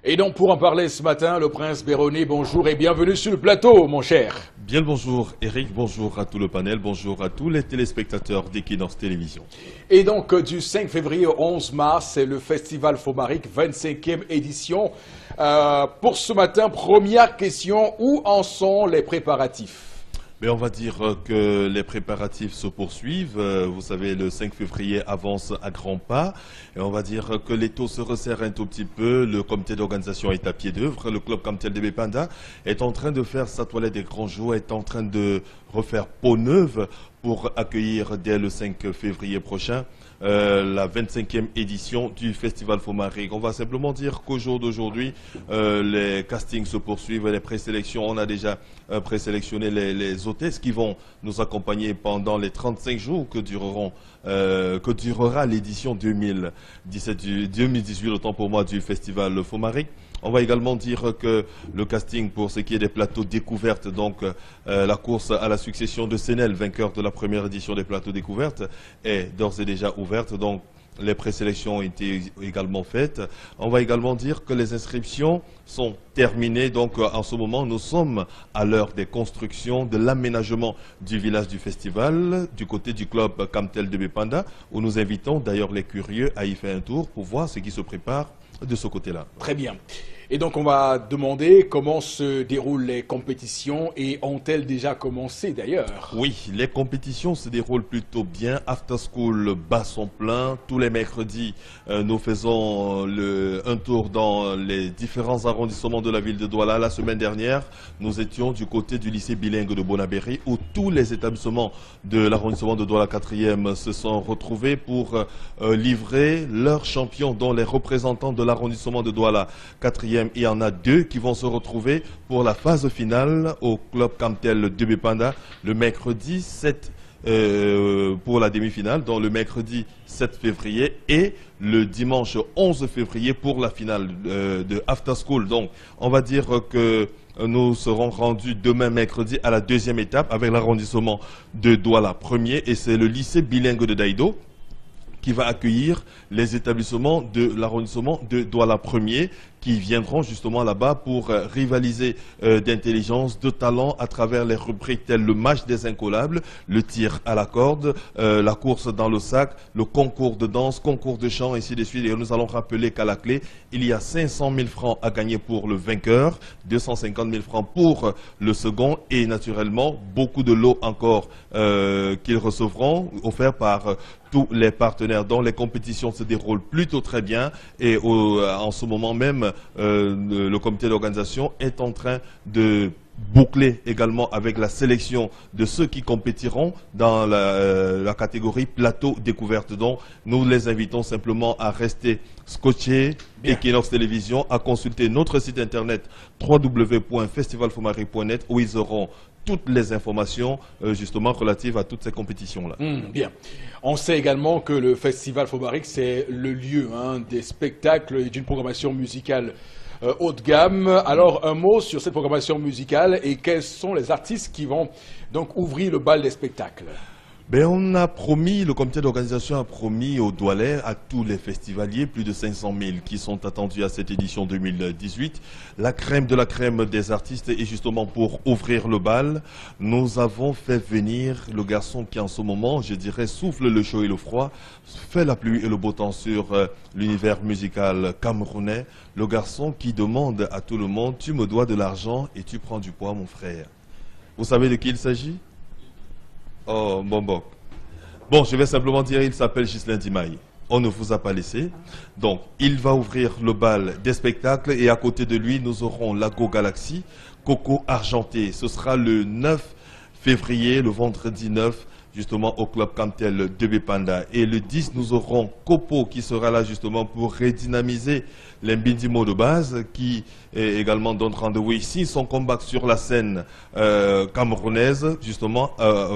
Et donc, pour en parler ce matin, le prince Béroné, bonjour et bienvenue sur le plateau, mon cher. Bien le bonjour Eric, bonjour à tout le panel, bonjour à tous les téléspectateurs d'Equinox Télévision. Et donc, du 5 février au 11 mars, c'est le Festival Fomaric, 25e édition. Pour ce matin, première question, où en sont les préparatifs? Mais on va dire que les préparatifs se poursuivent. Vous savez, le 5 février avance à grands pas. Et on va dire que les taux se resserrent un tout petit peu. Le comité d'organisation est à pied d'œuvre. Le club Camtel de Bépanda est en train de faire sa toilette des grands jours, est en train de refaire peau neuve pour accueillir dès le 5 février prochain la 25e édition du Festival Fomaric. On va simplement dire qu'au jour d'aujourd'hui, les castings se poursuivent, les présélections. On a déjà présélectionné les hôtesses qui vont nous accompagner pendant les 35 jours que durera l'édition 2018, autant pour moi, du Festival Fomaric. On va également dire que le casting pour ce qui est des plateaux découvertes, donc la course à la succession de Sénel, vainqueur de la première édition des plateaux découvertes, est d'ores et déjà ouverte. Donc les présélections ont été également faites. On va également dire que les inscriptions sont terminées. Donc en ce moment, nous sommes à l'heure des constructions, de l'aménagement du village du festival, du côté du club Camtel de Bépanda, où nous invitons d'ailleurs les curieux à y faire un tour pour voir ce qui se prépare de ce côté-là. Très bien. Et donc on va demander comment se déroulent les compétitions et ont-elles déjà commencé d'ailleurs? Oui, les compétitions se déroulent plutôt bien. After School bat son plein. Tous les mercredis, nous faisons un tour dans les différents arrondissements de la ville de Douala. La semaine dernière, nous étions du côté du lycée bilingue de Bonabéry où tous les établissements de l'arrondissement de Douala 4e se sont retrouvés pour livrer leurs champions, dont les représentants de l'arrondissement de Douala 4e. Il y en a 2 qui vont se retrouver pour la phase finale au club Camtel de Bépanda le mercredi 7 pour la demi-finale, donc le mercredi 7 février et le dimanche 11 février pour la finale de After School. Donc on va dire que nous serons rendus demain mercredi à la 2e étape avec l'arrondissement de Douala 1er et c'est le lycée bilingue de Daïdo qui va accueillir les établissements de l'arrondissement de Douala 1er qui viendront justement là-bas pour rivaliser d'intelligence, de talent à travers les rubriques telles le match des incollables, le tir à la corde, la course dans le sac, le concours de danse, concours de chant, ainsi de suite. Et nous allons rappeler qu'à la clé, il y a 500 000 francs à gagner pour le vainqueur, 250 000 francs pour le second et naturellement beaucoup de lots encore qu'ils recevront, offerts par tous les partenaires. Donc les compétitions se déroulent plutôt très bien et en ce moment même, le comité d'organisation est en train de boucler également avec la sélection de ceux qui compétiront dans la catégorie plateau découverte. Donc nous les invitons simplement à rester scotchés, Equinox Télévision, à consulter notre site internet www.festivalfomaric.net où ils auront toutes les informations justement relatives à toutes ces compétitions-là. Bien. On sait également que le Festival Fomaric, c'est le lieu des spectacles et d'une programmation musicale haut de gamme. Alors, un mot sur cette programmation musicale et quels sont les artistes qui vont donc ouvrir le bal des spectacles? On a promis, le comité d'organisation a promis aux Doualais, à tous les festivaliers, plus de 500 000 qui sont attendus à cette édition 2018. La crème de la crème des artistes et justement pour ouvrir le bal, nous avons fait venir le garçon qui en ce moment, je dirais, souffle le chaud et le froid, fait la pluie et le beau temps sur l'univers musical camerounais. Le garçon qui demande à tout le monde, tu me dois de l'argent et tu prends du poids mon frère. Vous savez de qui il s'agit? Oh, bon, je vais simplement dire, il s'appelle Ghislain Dimaï. On ne vous a pas laissé. Donc, il va ouvrir le bal des spectacles et à côté de lui, nous aurons Lago Galaxy, Coco Argenté. Ce sera le 9 février, le vendredi 9, justement au club Camtel de Bépanda. Et le 10, nous aurons Copo qui sera là justement pour redynamiser l'Mbindimo de base qui également donne rendez-vous ici, son combat sur la scène camerounaise justement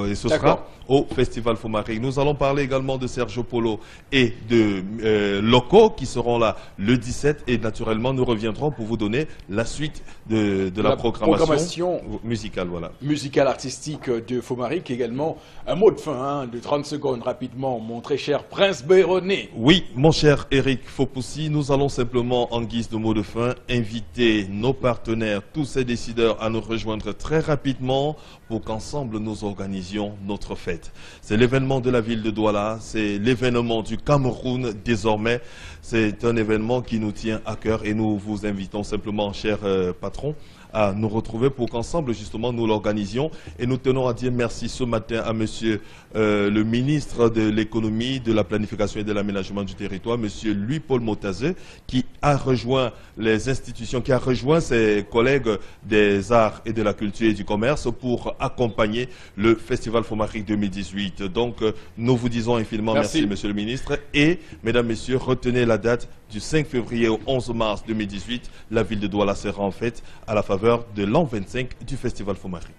et ce sera au Festival Fomaric. Nous allons parler également de Sergio Polo et de Loco qui seront là le 17 et naturellement nous reviendrons pour vous donner la suite de la programmation musicale. Voilà. Musicale artistique de Fomaric également. Un mot de fin de 30 secondes rapidement, mon très cher Prince Béronné. Oui, mon cher Eric Fopoussi, nous allons simplement en guise de mot de fin inviter nos partenaires, tous ces décideurs à nous rejoindre très rapidement pour qu'ensemble nous organisions notre fête. C'est l'événement de la ville de Douala, c'est l'événement du Cameroun désormais. C'est un événement qui nous tient à cœur et nous vous invitons simplement, cher patron, à nous retrouver pour qu'ensemble, justement, nous l'organisions. Et nous tenons à dire merci ce matin à monsieur le ministre de l'économie, de la planification et de l'aménagement du territoire, monsieur Louis-Paul Motazé, qui a rejoint les institutions, qui a rejoint ses collègues des arts et de la culture et du commerce pour accompagner le Festival Fomaric 2018. Donc, nous vous disons infiniment merci, monsieur le ministre. Et, mesdames, messieurs, retenez la date du 5 février au 11 mars 2018. La ville de Douala sera en fête à la faveur de l'an 25 du Festival Fomaric.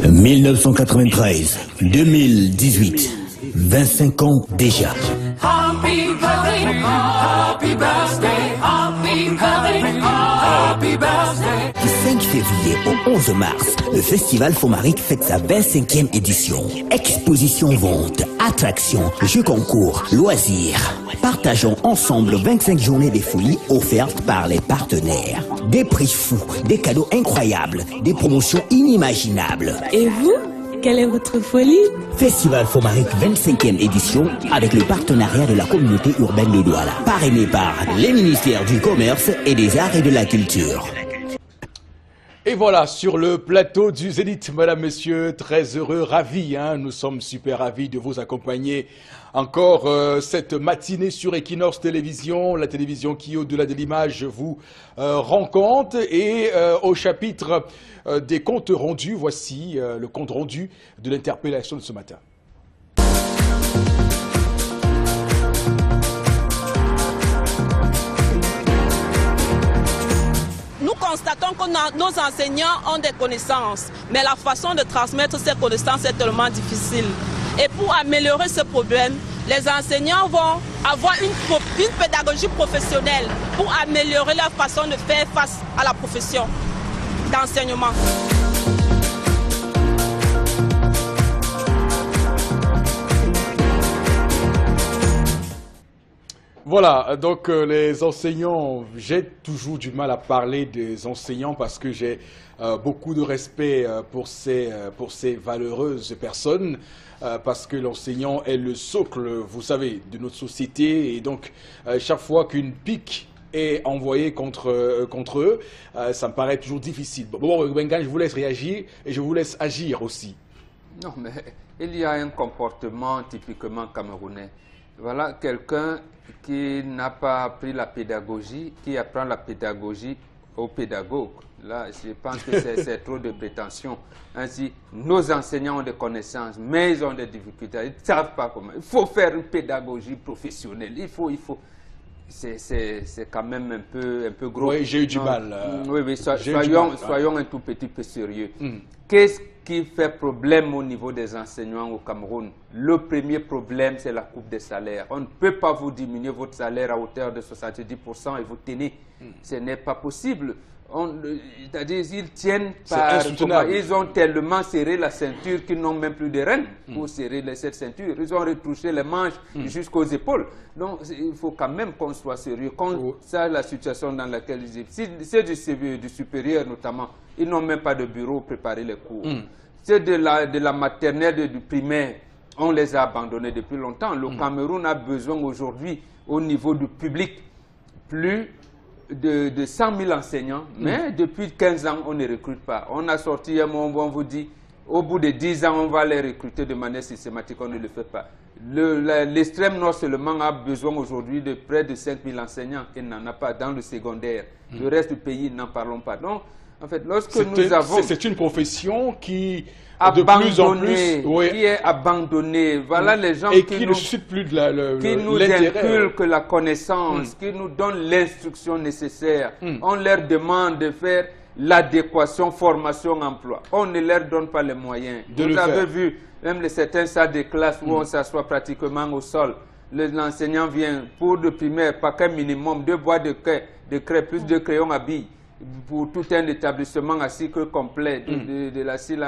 1993, 2018, 25 ans déjà. Happy birthday, happy birthday, happy birthday, happy birthday. Du 5 février au 11 mars, le Festival Fomaric fête sa 25e édition. Exposition, vente, attractions, jeux concours, loisirs. Partageons ensemble 25 journées des folies offertes par les partenaires. Des prix fous, des cadeaux incroyables, des promotions inimaginables. Et vous, quelle est votre folie? Festival Fomaric 25e édition avec le partenariat de la communauté urbaine de Douala. Parrainé par les ministères du Commerce et des Arts et de la Culture. Et voilà, sur le plateau du Zénith, mesdames, messieurs, très heureux, ravis, hein, nous sommes super ravis de vous accompagner encore cette matinée sur Equinox Télévision, la télévision qui, au-delà de l'image, vous rend compte. Et au chapitre des comptes rendus, voici le compte rendu de l'interpellation de ce matin. Nous constatons que nos enseignants ont des connaissances, mais la façon de transmettre ces connaissances est tellement difficile. Et pour améliorer ce problème, les enseignants vont avoir une pédagogie professionnelle pour améliorer leur façon de faire face à la profession d'enseignement. Voilà, donc les enseignants, j'ai toujours du mal à parler des enseignants parce que j'ai beaucoup de respect pour ces valeureuses personnes, parce que l'enseignant est le socle, vous savez, de notre société. Et donc, chaque fois qu'une pique est envoyée contre eux, ça me paraît toujours difficile. Bon, Bengal, je vous laisse réagir et je vous laisse agir aussi. Non, mais il y a un comportement typiquement camerounais. Voilà quelqu'un qui n'a pas appris la pédagogie, qui apprend la pédagogie aux pédagogues. Là, je pense que c'est trop de prétention. Ainsi, nos enseignants ont des connaissances, mais ils ont des difficultés. Ils ne savent pas comment. Il faut faire une pédagogie professionnelle. Il faut. C'est quand même un peu gros. Oui, j'ai eu du mal. Oui, soyons un tout petit peu sérieux. Qu'est-ce qui fait problème au niveau des enseignants au Cameroun? Le premier problème, c'est la coupe des salaires. On ne peut pas vous diminuer votre salaire à hauteur de 70% et vous tenez. Ce n'est pas possible. C'est-à-dire, ils tiennent par... Ils ont tellement serré la ceinture qu'ils n'ont même plus de rênes pour serrer cette ceinture. Ils ont retouché les manches jusqu'aux épaules. Donc, il faut quand même qu'on soit sérieux. Quand ça, la situation dans laquelle ils vivent. Si c'est du supérieur notamment, ils n'ont même pas de bureau pour préparer les cours. C'est de la maternelle, du primaire. On les a abandonnés depuis longtemps. Le Cameroun a besoin aujourd'hui, au niveau du public, plus de 100 000 enseignants, mais depuis 15 ans, on ne recrute pas. On a sorti un moment où on vous dit, au bout de 10 ans, on va les recruter de manière systématique, on ne le fait pas. L'extrême nord seulement a besoin aujourd'hui de près de 5 000 enseignants, et n'en a pas dans le secondaire. Le reste du pays, n'en parlons pas. Donc, en fait, lorsque nous avons... C'est une profession qui... abandonnée, qui est abandonnée. Voilà les gens qui ne suscitent plus de qui nous inculquent la connaissance, qui nous donnent l'instruction nécessaire. On leur demande de faire l'adéquation formation-emploi. On ne leur donne pas les moyens. Vous avez vu, même certains salles de classe où on s'assoit pratiquement au sol. L'enseignant vient pour le primaire, pas qu'un minimum, 2 boîtes de craie, plus de crayons à billes pour tout un établissement à cycle complet de la CIL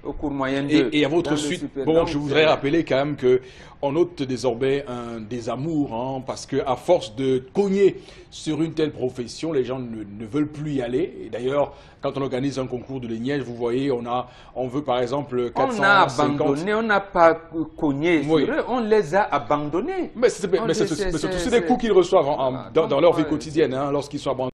au cours moyen 2. Et à votre suite, bon, je voudrais rappeler quand même qu'on note désormais un désamour, hein, parce qu'à force de cogner sur une telle profession, les gens ne veulent plus y aller. Et d'ailleurs, quand on organise un concours de lignage, vous voyez, on veut par exemple 450... On a abandonné, on n'a pas cogné sur eux, on les a abandonnés. Mais c'est tous des coups qu'ils reçoivent dans leur vie quotidienne, hein, lorsqu'ils sont abandonnés.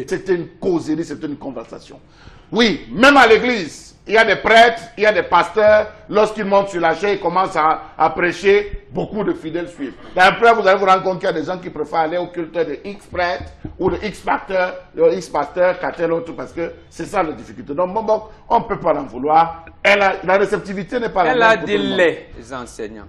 C'était une causerie, c'était une conversation. Oui, même à l'église, il y a des prêtres, il y a des pasteurs. Lorsqu'ils montent sur la chaise, ils commencent à prêcher. Beaucoup de fidèles suivent. Et après, vous allez vous rendre compte qu'il y a des gens qui préfèrent aller au culte de X prêtre ou de X pasteur qu'à tel autre, parce que c'est ça la difficulté. Donc, on ne peut pas l'en vouloir. La réceptivité n'est pas la même. Elle a dit les enseignants.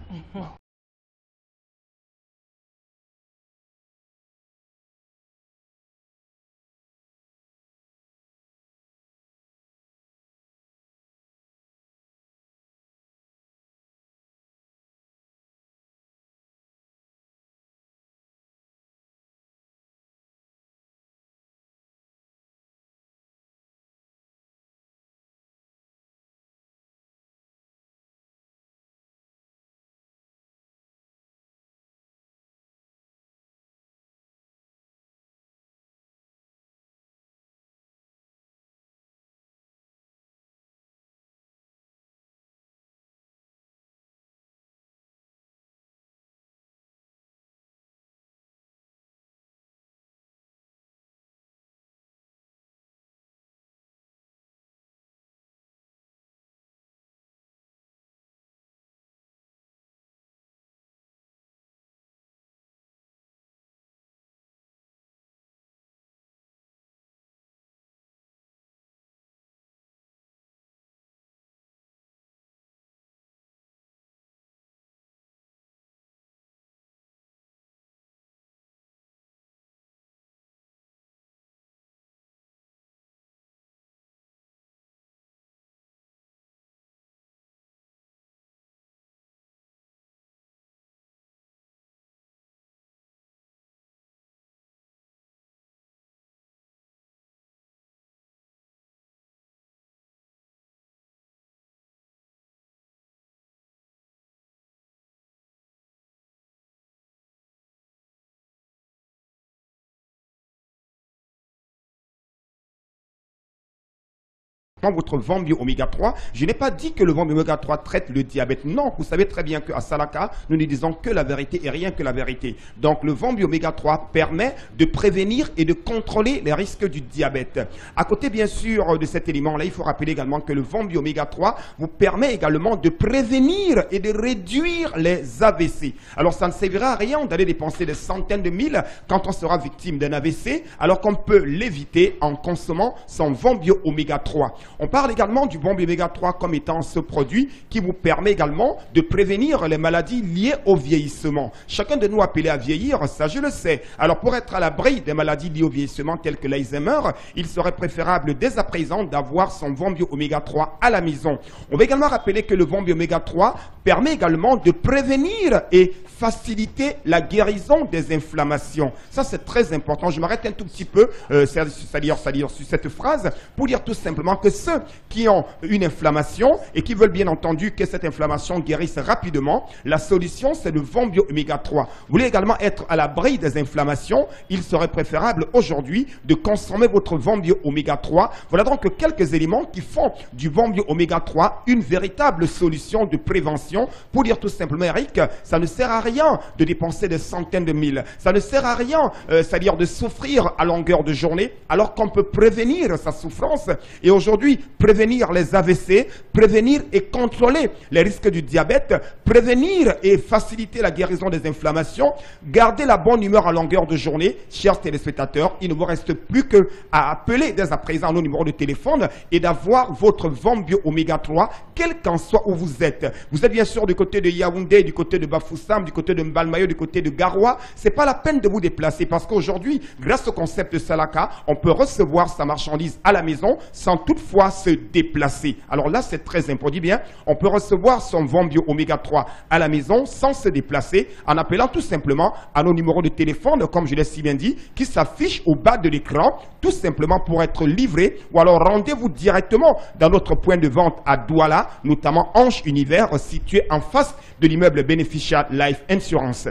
Votre Vambio Oméga 3, je n'ai pas dit que le Vambio Oméga 3 traite le diabète. Non, vous savez très bien qu'à Salaka, nous ne disons que la vérité et rien que la vérité. Donc le Vambio Oméga 3 permet de prévenir et de contrôler les risques du diabète. À côté bien sûr de cet élément-là, il faut rappeler également que le Vambio Oméga 3 vous permet également de prévenir et de réduire les AVC. Alors ça ne servira à rien d'aller dépenser des centaines de mille quand on sera victime d'un AVC, alors qu'on peut l'éviter en consommant son Vambio Oméga 3. On parle également du Vambio Oméga 3 comme étant ce produit qui vous permet également de prévenir les maladies liées au vieillissement. Chacun de nous appelé à vieillir, ça je le sais. Alors pour être à l'abri des maladies liées au vieillissement telles que l'Alzheimer, il serait préférable dès à présent d'avoir son Vambio Oméga 3 à la maison. On va également rappeler que le Vambio Oméga 3 permet également de prévenir et faciliter la guérison des inflammations. Ça c'est très important. Je m'arrête un tout petit peu, c'est-à-dire sur cette phrase, pour dire tout simplement que ceux qui ont une inflammation et qui veulent bien entendu que cette inflammation guérisse rapidement, la solution c'est le Vambio Oméga 3. Vous voulez également être à l'abri des inflammations, il serait préférable aujourd'hui de consommer votre Vambio Oméga 3. Voilà donc quelques éléments qui font du Vambio Oméga 3 une véritable solution de prévention. Pour dire tout simplement, Eric, ça ne sert à rien de dépenser des centaines de mille. Ça ne sert à rien, c'est-à-dire de souffrir à longueur de journée, alors qu'on peut prévenir sa souffrance. Et aujourd'hui, prévenir les AVC, prévenir et contrôler les risques du diabète, prévenir et faciliter la guérison des inflammations, garder la bonne humeur à longueur de journée. Chers téléspectateurs, il ne vous reste plus qu'à appeler dès à présent nos numéros de téléphone et d'avoir votre Vambio Oméga 3, quel qu'en soit où vous êtes. Vous êtes bien sûr du côté de Yaoundé, du côté de Bafoussam, du côté de Mbalmayo, du côté de Garoua. C'est pas la peine de vous déplacer parce qu'aujourd'hui, grâce au concept de Salaka, on peut recevoir sa marchandise à la maison sans toutefois se déplacer. Alors là, c'est très important. Bien, on peut recevoir son Vambio Oméga 3 à la maison sans se déplacer en appelant tout simplement à nos numéros de téléphone, comme je l'ai si bien dit, qui s'affichent au bas de l'écran, tout simplement pour être livré, ou alors rendez-vous directement dans notre point de vente à Douala, notamment Ange Univers, situé en face de l'immeuble Beneficial Life Insurance.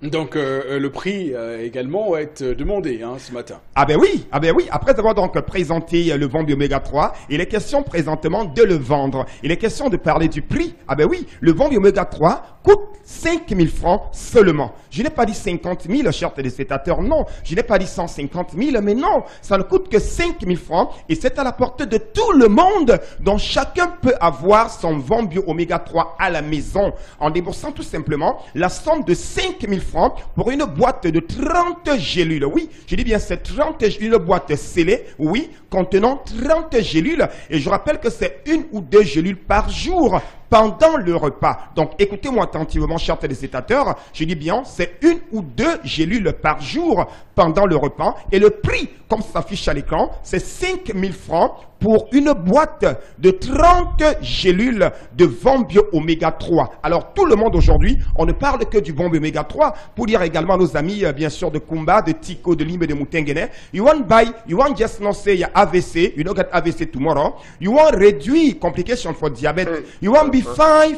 Donc le prix également va être demandé ce matin. Ah ben oui. Après avoir donc présenté le Vambi Oméga 3, il est question présentement de le vendre. Il est question de parler du prix. Ah ben oui, le Vambi Oméga 3 coûte 5 000 francs seulement. Je n'ai pas dit 50 000, chers téléspectateurs, non. Je n'ai pas dit 150 000, mais non. Ça ne coûte que 5 000 francs et c'est à la portée de tout le monde. Donc chacun peut avoir son Vambi Oméga 3 à la maison en déboursant tout simplement la somme de 5 000 francs pour une boîte de 30 gélules. Oui, je dis bien c'est 30 gélules, une boîte scellée, oui, contenant 30 gélules. Et je rappelle que c'est 1 ou 2 gélules par jour pendant le repas. Donc écoutez-moi attentivement, chers téléspectateurs, je dis bien c'est 1 ou 2 gélules par jour pendant le repas. Et le prix, comme ça s'affiche à l'écran, c'est 5 000 francs pour une boîte de 30 gélules de Vambi Oméga 3. Alors tout le monde aujourd'hui, on ne parle que du Vambi Oméga 3 pour dire également à nos amis, bien sûr, de Kumba, de Tico, de Limbe, de Mutengene, you want just not say AVC, you don't get AVC tomorrow, you want reduce complication for diabetes, you want be fine,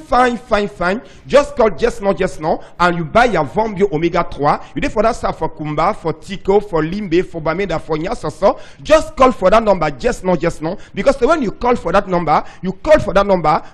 just call just no, and you buy a Vambi Oméga 3, you do for that stuff for Kumba, for Tico, for Limbe, for Bameda, for Nyasoso, just call for that number, just no, because when you call for that number,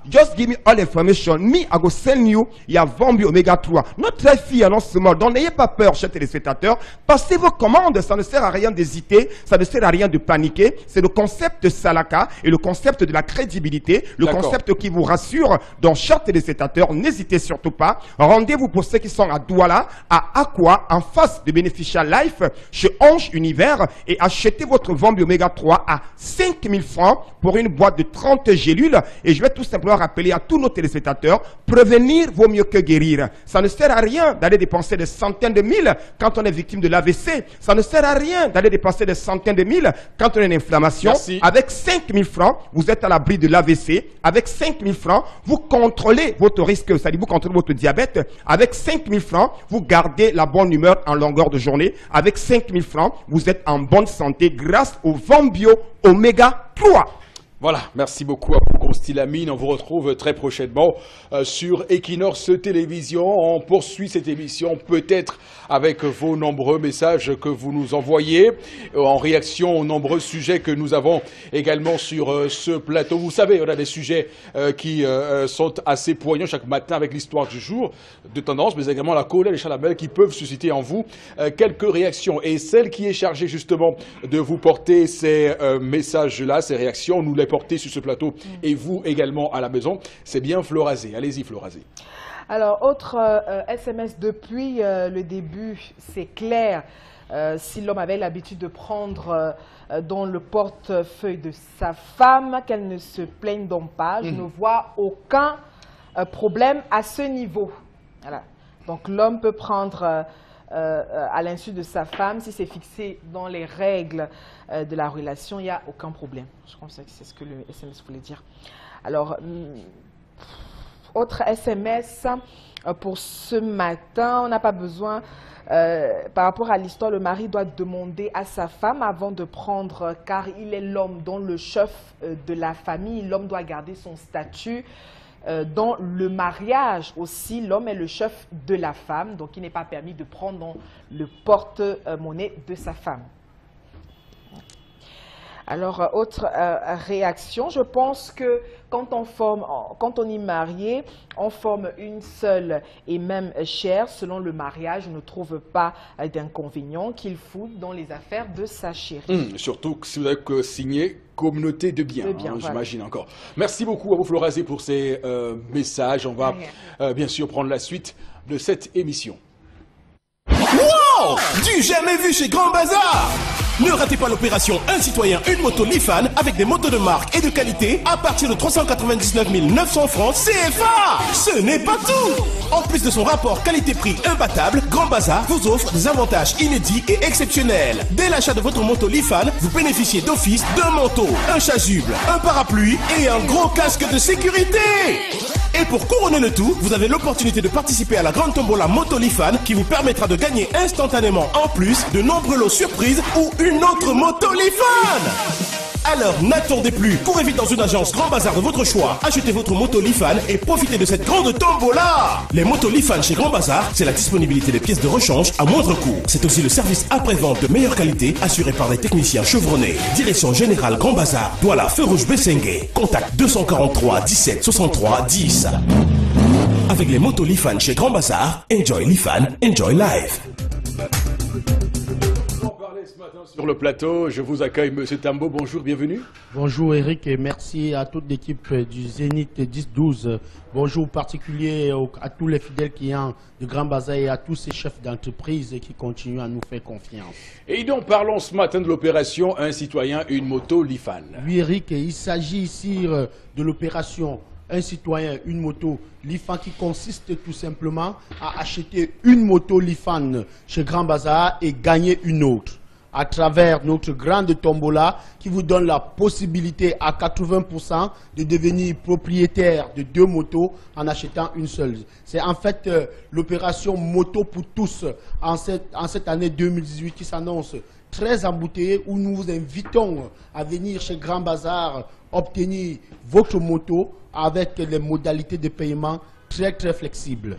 just give me all information. Me, I go send you your Vambi Oméga 3. Not très fier, non seulement. Donc n'ayez pas peur, chers téléspectateurs. Passez vos commandes, ça ne sert à rien d'hésiter, ça ne sert à rien de paniquer. C'est le concept de Salaka et le concept de la crédibilité, le concept qui vous rassure. Donc, chers téléspectateurs, n'hésitez surtout pas. Rendez-vous pour ceux qui sont à Douala, à Aqua, en face de Beneficial Life, chez Ange Univers, et achetez votre Vambi Oméga 3 à 5 000 francs pour une boîte de 30 gélules. Et je vais tout simplement rappeler à tous nos téléspectateurs, prévenir vaut mieux que guérir. Ça ne sert à rien d'aller dépenser des centaines de mille quand on est victime de l'AVC. Ça ne sert à rien d'aller dépenser des centaines de mille quand on a une inflammation. Merci. Avec 5 000 francs, vous êtes à l'abri de l'AVC. Avec 5 000 francs, vous contrôlez votre risque, c'est-à-dire vous contrôlez votre diabète. Avec 5 000 francs, vous gardez la bonne humeur en longueur de journée. Avec 5 000 francs, vous êtes en bonne santé grâce au Vambi Oméga 3. Voilà, merci beaucoup à vous, Constilamine. On vous retrouve très prochainement sur Equinox Télévision. On poursuit cette émission peut-être avec vos nombreux messages que vous nous envoyez en réaction aux nombreux sujets que nous avons également sur ce plateau. Vous savez, on a des sujets qui sont assez poignants chaque matin avec l'histoire du jour, de tendance, mais également la colère et les chalamels qui peuvent susciter en vous quelques réactions. Et celle qui est chargée justement de vous porter ces messages-là, ces réactions, nous les porter sur ce plateau et vous également à la maison, c'est bien Florazé. Allez-y Florazé. Alors, autre SMS depuis le début, c'est clair. Si l'homme avait l'habitude de prendre dans le portefeuille de sa femme, qu'elle ne se plaigne donc pas. Je ne vois aucun problème à ce niveau. Voilà. Donc, l'homme peut prendre à l'insu de sa femme, si c'est fixé dans les règles de la relation, il n'y a aucun problème. Je pense que c'est ce que le SMS voulait dire. Alors, autre SMS pour ce matin, on n'a pas besoin, par rapport à l'histoire, le mari doit demander à sa femme avant de prendre, car il est l'homme, dont le chef de la famille, l'homme doit garder son statut. Dans le mariage aussi, l'homme est le chef de la femme, donc il n'est pas permis de prendre dans le porte-monnaie de sa femme. Alors, autre réaction, je pense que quand on est marié, on forme une seule et même chair. Selon le mariage, je ne trouve pas d'inconvénient qu'il foute dans les affaires de sa chérie. Surtout si vous avez signé communauté de biens, j'imagine encore. Merci beaucoup à vous Florazé pour ces messages. On va bien sûr prendre la suite de cette émission. Wow! Du jamais vu chez Grand Bazar! Ne ratez pas l'opération Un citoyen, une moto Lifan avec des motos de marque et de qualité à partir de 399 900 francs CFA. Ce n'est pas tout. En plus de son rapport qualité-prix imbattable, Grand Bazar vous offre des avantages inédits et exceptionnels. Dès l'achat de votre moto Lifan, vous bénéficiez d'office d'un manteau, un chasuble, un parapluie et un gros casque de sécurité. Et pour couronner le tout, vous avez l'opportunité de participer à la grande tombola Moto Lifan qui vous permettra de gagner instantanément en plus de nombreux lots surprises ou une autre moto Lifan. Alors n'attendez plus, courez vite dans une agence Grand Bazar de votre choix, achetez votre moto Lifan et profitez de cette grande tombola. Les motos Lifan chez Grand Bazar, c'est la disponibilité des pièces de rechange à moindre coût. C'est aussi le service après-vente de meilleure qualité assuré par des techniciens chevronnés. Direction Générale Grand Bazar, Douala, Feu Rouge Bessengue. Contact 243 17 63 10. Avec les motos Lifan chez Grand Bazar, enjoy Lifan, enjoy life. Sur le plateau, je vous accueille, Monsieur Tambo. Bonjour, bienvenue. Bonjour Eric et merci à toute l'équipe du Zénith 10-12. Bonjour particulier à tous les fidèles clients de Grand Bazar et à tous ces chefs d'entreprise qui continuent à nous faire confiance. Et donc parlons ce matin de l'opération Un citoyen, une moto Lifan. Oui Eric, il s'agit ici de l'opération Un citoyen, une moto Lifan qui consiste tout simplement à acheter une moto Lifan chez Grand Bazar et gagner une autre, à travers notre grande tombola qui vous donne la possibilité à 80% de devenir propriétaire de 2 motos en achetant une seule. C'est en fait l'opération Moto pour tous en cette année 2018 qui s'annonce très embouteillée, où nous vous invitons à venir chez Grand Bazar obtenir votre moto avec les modalités de paiement très flexibles.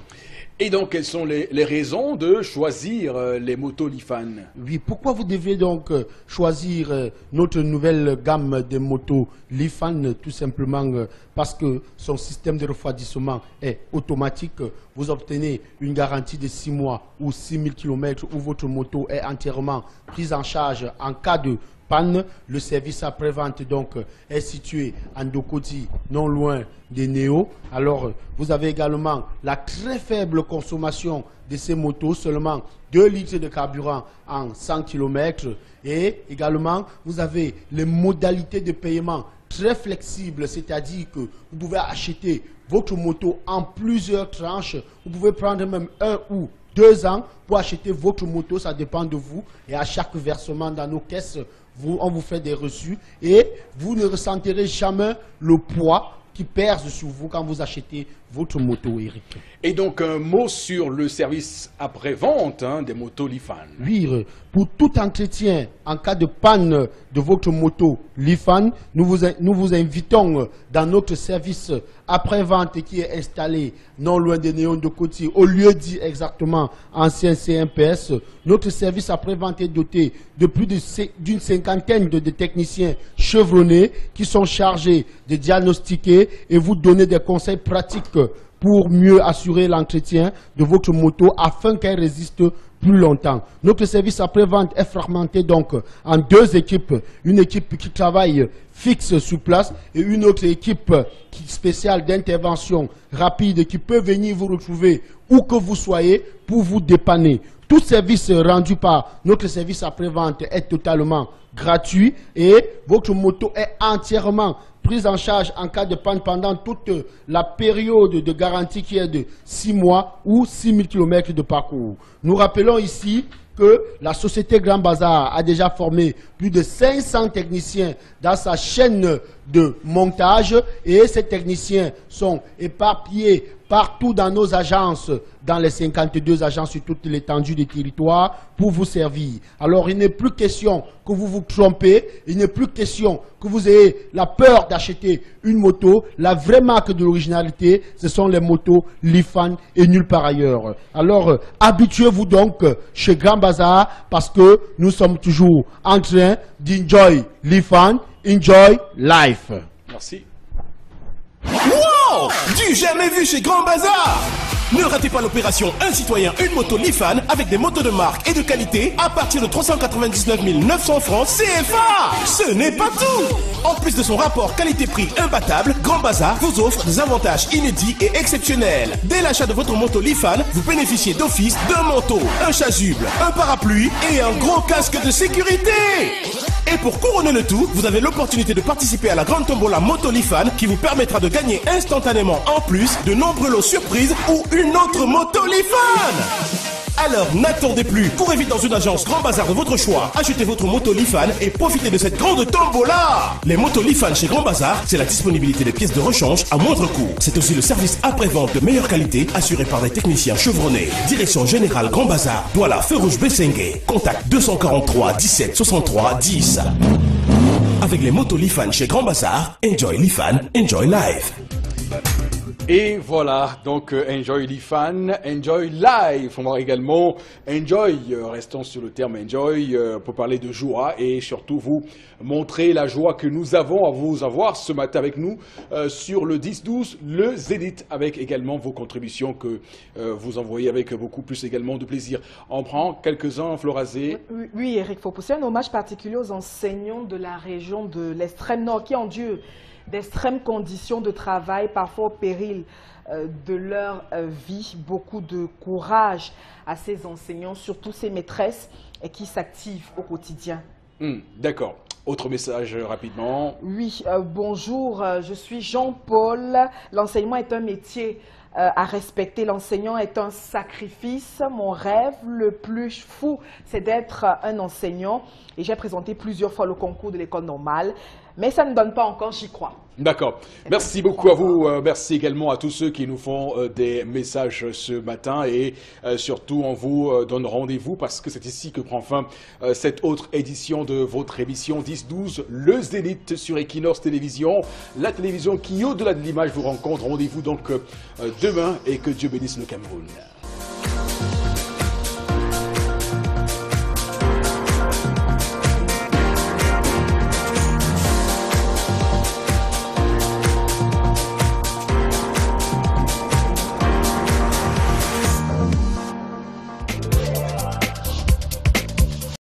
Et donc, quelles sont les raisons de choisir les motos Lifan? Oui, pourquoi vous devez donc choisir notre nouvelle gamme de motos Lifan? Tout simplement parce que son système de refroidissement est automatique. Vous obtenez une garantie de 6 mois ou 6000 km où votre moto est entièrement prise en charge en cas de panne. Le service après-vente donc est situé en Dokoti, non loin des Néo. Alors, vous avez également la très faible consommation de ces motos, seulement 2 litres de carburant en 100 km. Et également, vous avez les modalités de paiement très flexibles, c'est-à-dire que vous pouvez acheter votre moto en plusieurs tranches. Vous pouvez prendre même 1 ou 2 ans pour acheter votre moto, ça dépend de vous. Et à chaque versement dans nos caisses, on vous fait des reçus et vous ne ressentirez jamais le poids qui pèse sur vous quand vous achetez votre moto, Eric. Et donc, un mot sur le service après-vente des motos Lifan. Oui, pour tout entretien, en cas de panne de votre moto Lifan, nous vous invitons dans notre service après-vente qui est installé non loin des Néons de Côtier, au lieu dit exactement ancien CMPS. Notre service après-vente est doté de plus d'une cinquantaine de techniciens chevronnés qui sont chargés de diagnostiquer et vous donner des conseils pratiques pour mieux assurer l'entretien de votre moto afin qu'elle résiste plus longtemps. Notre service après-vente est fragmenté donc en 2 équipes. Une équipe qui travaille fixe sur place et une autre équipe spéciale d'intervention rapide qui peut venir vous retrouver où que vous soyez pour vous dépanner. Tout service rendu par notre service après-vente est totalement gratuit et votre moto est entièrement prise en charge en cas de panne pendant toute la période de garantie qui est de 6 mois ou 6000 km de parcours. Nous rappelons ici que la société Grand Bazar a déjà formé plus de 500 techniciens dans sa chaîne de montage et ces techniciens sont éparpillés partout dans nos agences, dans les 52 agences sur toute l'étendue du territoire pour vous servir. Alors il n'est plus question que vous vous trompez, il n'est plus question que vous ayez la peur d'acheter une moto. La vraie marque de l'originalité, ce sont les motos Lifan et nulle part ailleurs. Alors habituez-vous donc chez Grand Bazar parce que nous sommes toujours en train d'enjoy Lifan, enjoy life. Merci. Wow! Du jamais vu chez Grand Bazar! Ne ratez pas l'opération Un citoyen, une moto Lifan avec des motos de marque et de qualité à partir de 399 900 francs CFA. Ce n'est pas tout! En plus de son rapport qualité-prix imbattable, Grand Bazar vous offre des avantages inédits et exceptionnels. Dès l'achat de votre moto Lifan, vous bénéficiez d'office d'un manteau, un chasuble, un parapluie et un gros casque de sécurité. Et pour couronner le tout, vous avez l'opportunité de participer à la grande tombola Moto Lifan qui vous permettra de gagner instantanément en plus de nombreux lots surprises ou une autre moto Lifan. Alors n'attendez plus, courez vite dans une agence Grand Bazar de votre choix, achetez votre moto Lifan et profitez de cette grande tombola. Les motos Lifan chez Grand Bazar, c'est la disponibilité des pièces de rechange à moindre coût. C'est aussi le service après-vente de meilleure qualité assuré par des techniciens chevronnés. Direction Générale Grand Bazar, Douala, Feu Rouge Bessengue. Contact 243 17 63 10. Avec avec les motos Lifan chez Grand Bazar. Enjoy Lifan, enjoy life. Et voilà, donc enjoy Lifan, enjoy life. On va également enjoy, restons sur le terme enjoy, pour parler de joie et surtout vous montrer la joie que nous avons à vous avoir ce matin avec nous sur le 10-12, le Zénith, avec également vos contributions que vous envoyez avec beaucoup plus également de plaisir. On prend quelques-uns, Florazé. Oui, Eric Fopoussi, un hommage particulier aux enseignants de la région de l'extrême nord qui endurent d'extrêmes conditions de travail, parfois au péril de leur vie. Beaucoup de courage à ces enseignants, surtout ces maîtresses qui s'activent au quotidien. D'accord. Autre message rapidement. Oui, bonjour, je suis Jean-Paul. L'enseignement est un métier à respecter. L'enseignant est un sacrifice. Mon rêve le plus fou, c'est d'être un enseignant. Et j'ai présenté plusieurs fois le concours de l'école normale. Mais ça ne donne pas encore, j'y crois. D'accord. Merci beaucoup à vous. Merci également à tous ceux qui nous font des messages ce matin. Et surtout, on vous donne rendez-vous parce que c'est ici que prend fin cette autre édition de votre émission 10-12, le Zénith sur Equinox Télévision. La télévision qui, au-delà de l'image, vous rencontre. Rendez-vous donc demain et que Dieu bénisse le Cameroun.